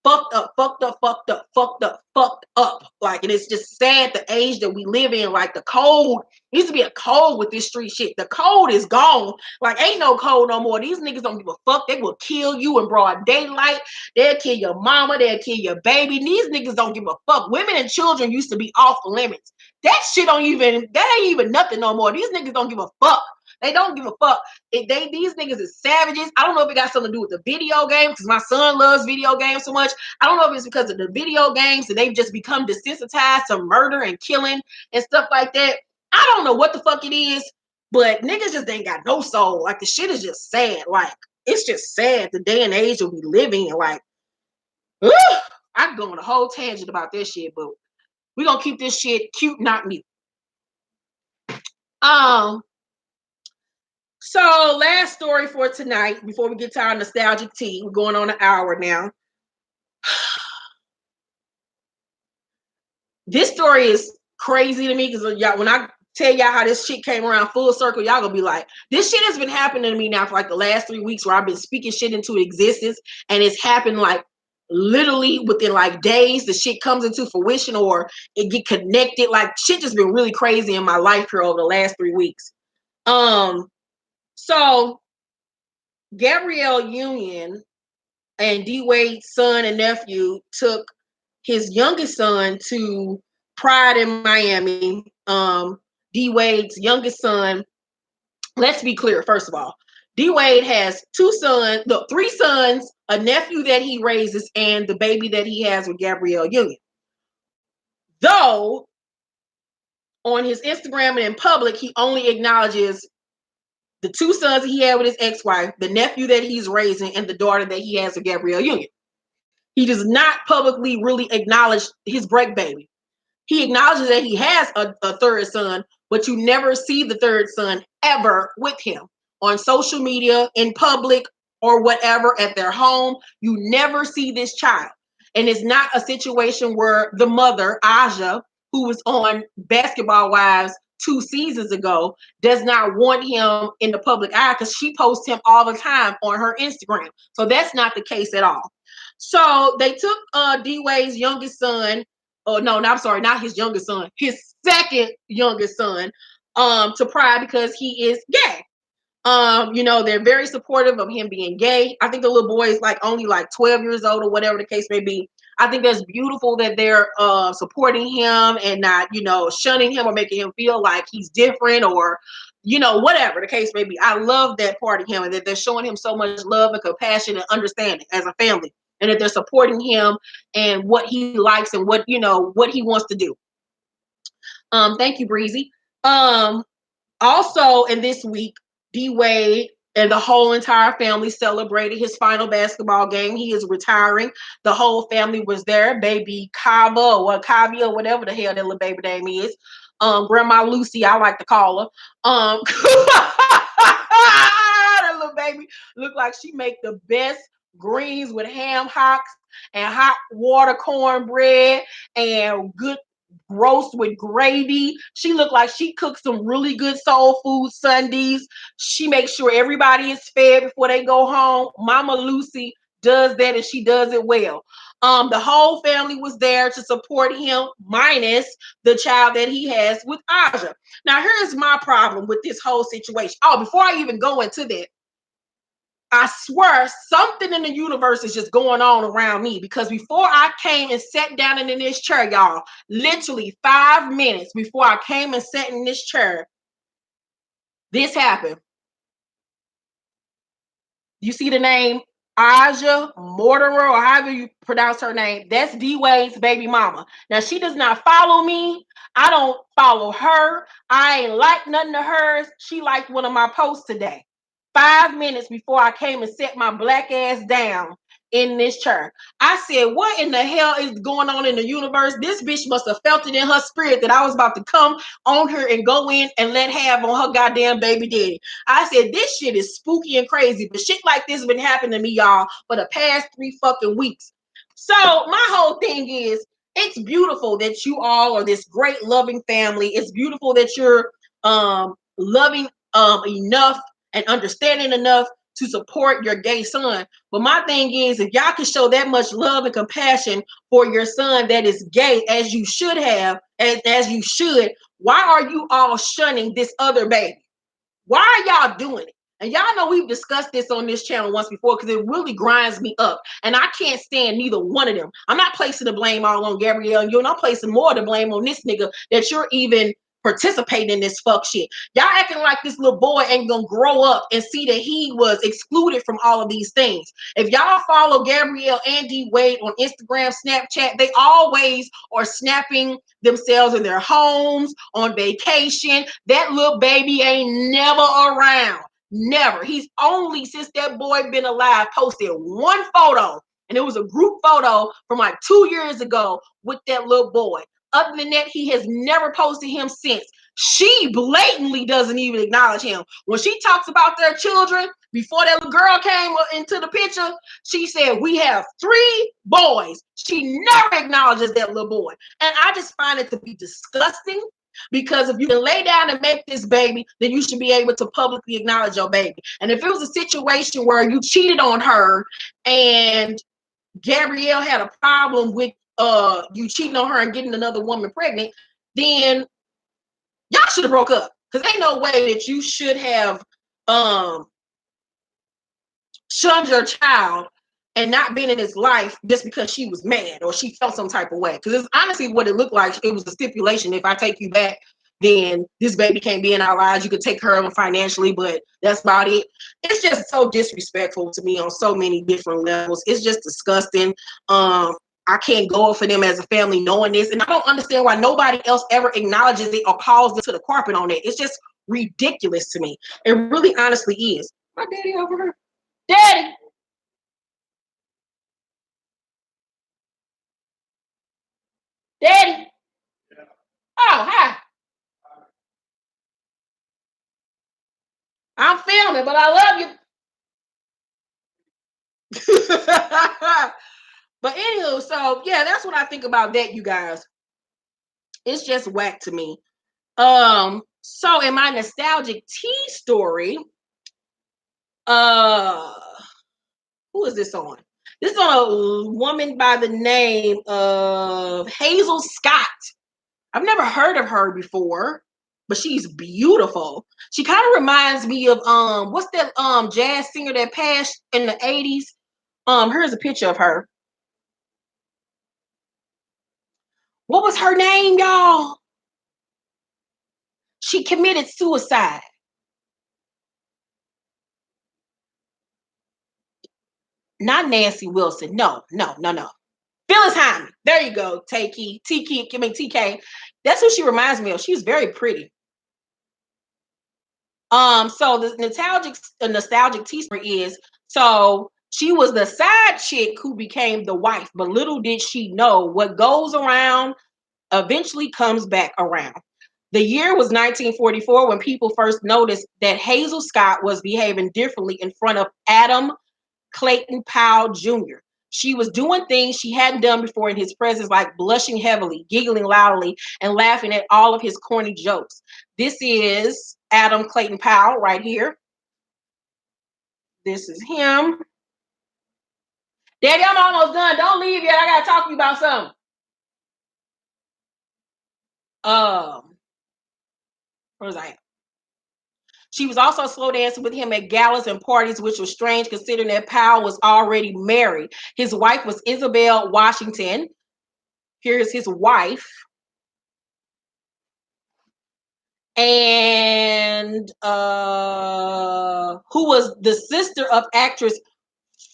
fucked up, fucked up, fucked up, fucked up, fucked up. Like, and it's just sad the age that we live in. Like, the code used to be a code with this street shit. The code is gone. Like, ain't no code no more. These niggas don't give a fuck. They will kill you in broad daylight. They'll kill your mama. They'll kill your baby. These niggas don't give a fuck. Women and children used to be off limits. That shit that ain't even nothing no more. These niggas don't give a fuck. They don't give a fuck. These niggas is savages. I don't know if it got something to do with the video games, because my son loves video games so much. I don't know if it's because of the video games and they've just become desensitized to murder and killing and stuff like that. I don't know what the fuck it is, but niggas just ain't got no soul. Like, the shit is just sad. Like, it's just sad the day and age that we live in. Like, ugh, I could go on a whole tangent about this shit, but we're gonna keep this shit cute, not mute. So, last story for tonight, before we get to our nostalgic tea. We're going on an hour now. This story is crazy to me, because y'all, when I tell y'all how this shit came around full circle, y'all gonna be like, this shit has been happening to me now for like the last 3 weeks, where I've been speaking shit into existence, and it's happened like literally within like days. The shit comes into fruition or it get connected. Like, shit just been really crazy in my life here over the last 3 weeks. So Gabrielle Union and D Wade's son and nephew took his youngest son to Pride in Miami. D Wade's youngest son, let's be clear, first of all, D Wade has three sons, a nephew that he raises, and the baby that he has with Gabrielle Union. Though on his Instagram and in public, he only acknowledges the two sons he had with his ex-wife, the nephew that he's raising, and the daughter that he has with Gabrielle Union. He does not publicly really acknowledge his break baby. He acknowledges that he has a third son, but you never see the third son ever with him on social media, in public, or whatever, at their home. You never see this child. And it's not a situation where the mother, Aja, who was on Basketball Wives 2 seasons ago, does not want him in the public eye, because she posts him all the time on her Instagram. So that's not the case at all. So they took D Wade's youngest son, not his youngest son, his second youngest son, to Pride, because he is gay. They're very supportive of him being gay. I think the little boy is only 12 years old, or whatever the case may be. I think that's beautiful that they're supporting him and not, shunning him or making him feel like he's different, or, whatever the case may be. I love that part of him, and that they're showing him so much love and compassion and understanding as a family, and that they're supporting him and what he likes and what he wants to do. Thank you, Breezy. Also, in this week, D Wade and the whole entire family celebrated his final basketball game. He is retiring. The whole family was there. Baby Kava or Kavia, whatever the hell that little baby name is. Grandma Lucy, I like to call her. That little baby looked like she make the best greens with ham hocks and hot water cornbread and good roast with gravy. She looked like she cooked some really good soul food Sundays. She makes sure everybody is fed before they go home. Mama Lucy does that, and she does it well. The whole family was there to support him, minus the child that he has with Aja. Now, here's my problem with this whole situation. Oh, before I even go into that, I swear something in the universe is just going on around me, because before I came and sat down in this chair, y'all, literally 5 minutes before I came and sat in this chair, this happened. You see the name Aja Mortimer, or however you pronounce her name? That's D-Wade's baby mama. Now, she does not follow me. I don't follow her. I ain't like nothing of hers. She liked one of my posts today. 5 minutes before I came and set my black ass down in this chair, I said, what in the hell is going on in the universe? This bitch must have felt it in her spirit that I was about to come on her and go in and let have on her goddamn baby daddy. I said, this shit is spooky and crazy, but shit like this has been happening to me, y'all, for the past 3 fucking weeks. So my whole thing is, it's beautiful that you all are this great loving family. It's beautiful that you're loving enough and understanding enough to support your gay son. But my thing is, if y'all can show that much love and compassion for your son that is gay, as you should have, as you should, why are you all shunning this other baby? Why are y'all doing it? And y'all know we've discussed this on this channel once before, because it really grinds me up. And I can't stand neither one of them. I'm not placing the blame all on Gabrielle and you, and I'm placing more of the blame on this nigga that you're even participating in this fuck shit. Y'all acting like this little boy ain't gonna grow up and see that he was excluded from all of these things. If y'all follow Gabrielle and D-Wade on Instagram, Snapchat, they always are snapping themselves in their homes, on vacation. That little baby ain't never around. Never. He's only, since that boy been alive, posted one photo, and it was a group photo from like 2 years ago with that little boy. Other than that, he has never posted him since. She blatantly doesn't even acknowledge him. When she talks about their children, before that little girl came into the picture, she said, we have 3 boys. She never acknowledges that little boy. And I just find it to be disgusting, because if you can lay down and make this baby, then you should be able to publicly acknowledge your baby. And if it was a situation where you cheated on her and Gabrielle had a problem with you cheating on her and getting another woman pregnant, then y'all should have broke up. Because ain't no way that you should have shunned your child and not been in his life just because she was mad or she felt some type of way. Because it's honestly what it looked like. It was a stipulation. If I take you back, then this baby can't be in our lives. You could take care of him financially, but that's about it. It's just so disrespectful to me on so many different levels. It's just disgusting. I can't go for them as a family knowing this. And I don't understand why nobody else ever acknowledges it or calls them to the carpet on it. It's just ridiculous to me. It really honestly is. My daddy over here. Daddy. Daddy. Oh, hi. I'm filming, but I love you. But anywho, so yeah, that's what I think about that, you guys. It's just whack to me. So in my nostalgic tea story, who is this on? This is on a woman by the name of Hazel Scott. I've never heard of her before, but she's beautiful. She kind of reminds me of what's that jazz singer that passed in the 80s? Here's a picture of her. What was her name, y'all? She committed suicide. Not Nancy Wilson. No. Phyllis Hyman. There you go. TK. That's who she reminds me of. She's very pretty. So the nostalgic tea story is, so she was the side chick who became the wife, but little did she know what goes around eventually comes back around. The year was 1944 when people first noticed that Hazel Scott was behaving differently in front of Adam Clayton Powell Jr. She was doing things she hadn't done before in his presence, like blushing heavily, giggling loudly, and laughing at all of his corny jokes. This is Adam Clayton Powell right here. This is him. Daddy, I'm almost done. Don't leave yet. I got to talk to you about something. Where was I at? She was also slow dancing with him at galas and parties, which was strange considering that Powell was already married. His wife was Isabel Washington. Here's his wife. And who was the sister of actress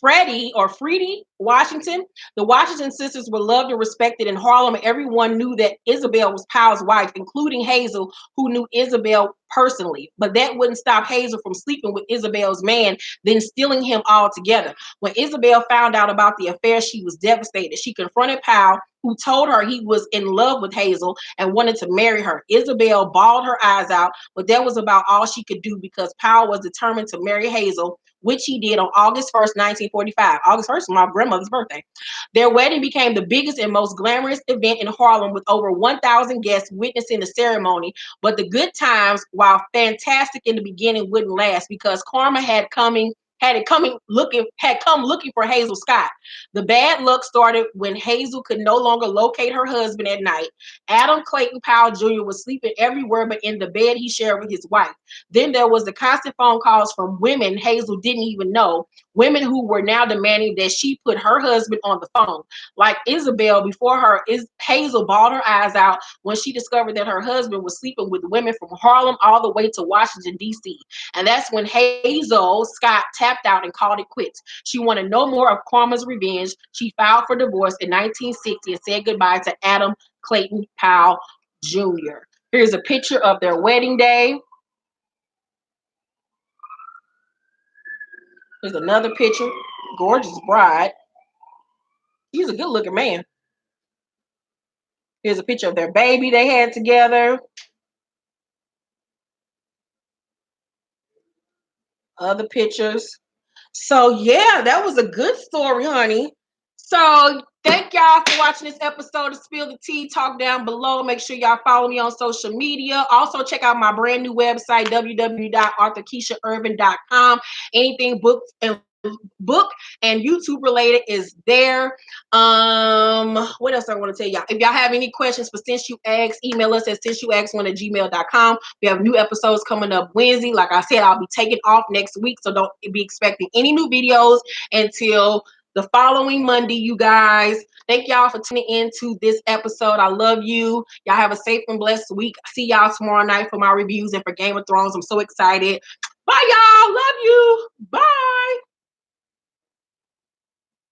Freddie Washington. The Washington sisters were loved and respected in Harlem, and everyone knew that Isabel was Powell's wife, including Hazel, who knew Isabel personally. But that wouldn't stop Hazel from sleeping with Isabel's man, then stealing him altogether. When Isabel found out about the affair, she was devastated. She confronted Powell, who told her he was in love with Hazel and wanted to marry her. Isabel bawled her eyes out, but that was about all she could do because Powell was determined to marry Hazel, which he did on August 1st, 1945. August 1st was my grandmother's birthday. Their wedding became the biggest and most glamorous event in Harlem, with over 1,000 guests witnessing the ceremony. But the good times, while fantastic in the beginning, wouldn't last because karma had come looking for Hazel Scott. The bad luck started when Hazel could no longer locate her husband at night. Adam Clayton Powell Jr. was sleeping everywhere but in the bed he shared with his wife. Then there was the constant phone calls from women Hazel didn't even know, women who were now demanding that she put her husband on the phone. Like Isabel before her, Hazel bawled her eyes out when she discovered that her husband was sleeping with women from Harlem all the way to Washington, D.C. And that's when Hazel Scott tapped out and called it quits. She wanted no more of karma's revenge. She filed for divorce in 1960 and said goodbye to Adam Clayton Powell Jr. Here's a picture of their wedding day. Here's another picture. Gorgeous bride. He's a good looking man. Here's a picture of their baby they had together. Other pictures. So yeah, that was a good story, honey. So thank y'all for watching this episode of Spill the Tea. Talk down below. Make sure y'all follow me on social media. Also check out my brand new website, www.arthurkeishaurban.com. Anything book and YouTube related is there. What else I want to tell y'all? If y'all have any questions for Since You Asked, email us at since-you-asked1@gmail.com. We have new episodes coming up Wednesday. Like I said, I'll be taking off next week, so don't be expecting any new videos until the following Monday, you guys. Thank y'all for tuning in to this episode. I love you. Y'all have a safe and blessed week. See y'all tomorrow night for my reviews and for Game of Thrones. I'm so excited. Bye, y'all. Love you. Bye.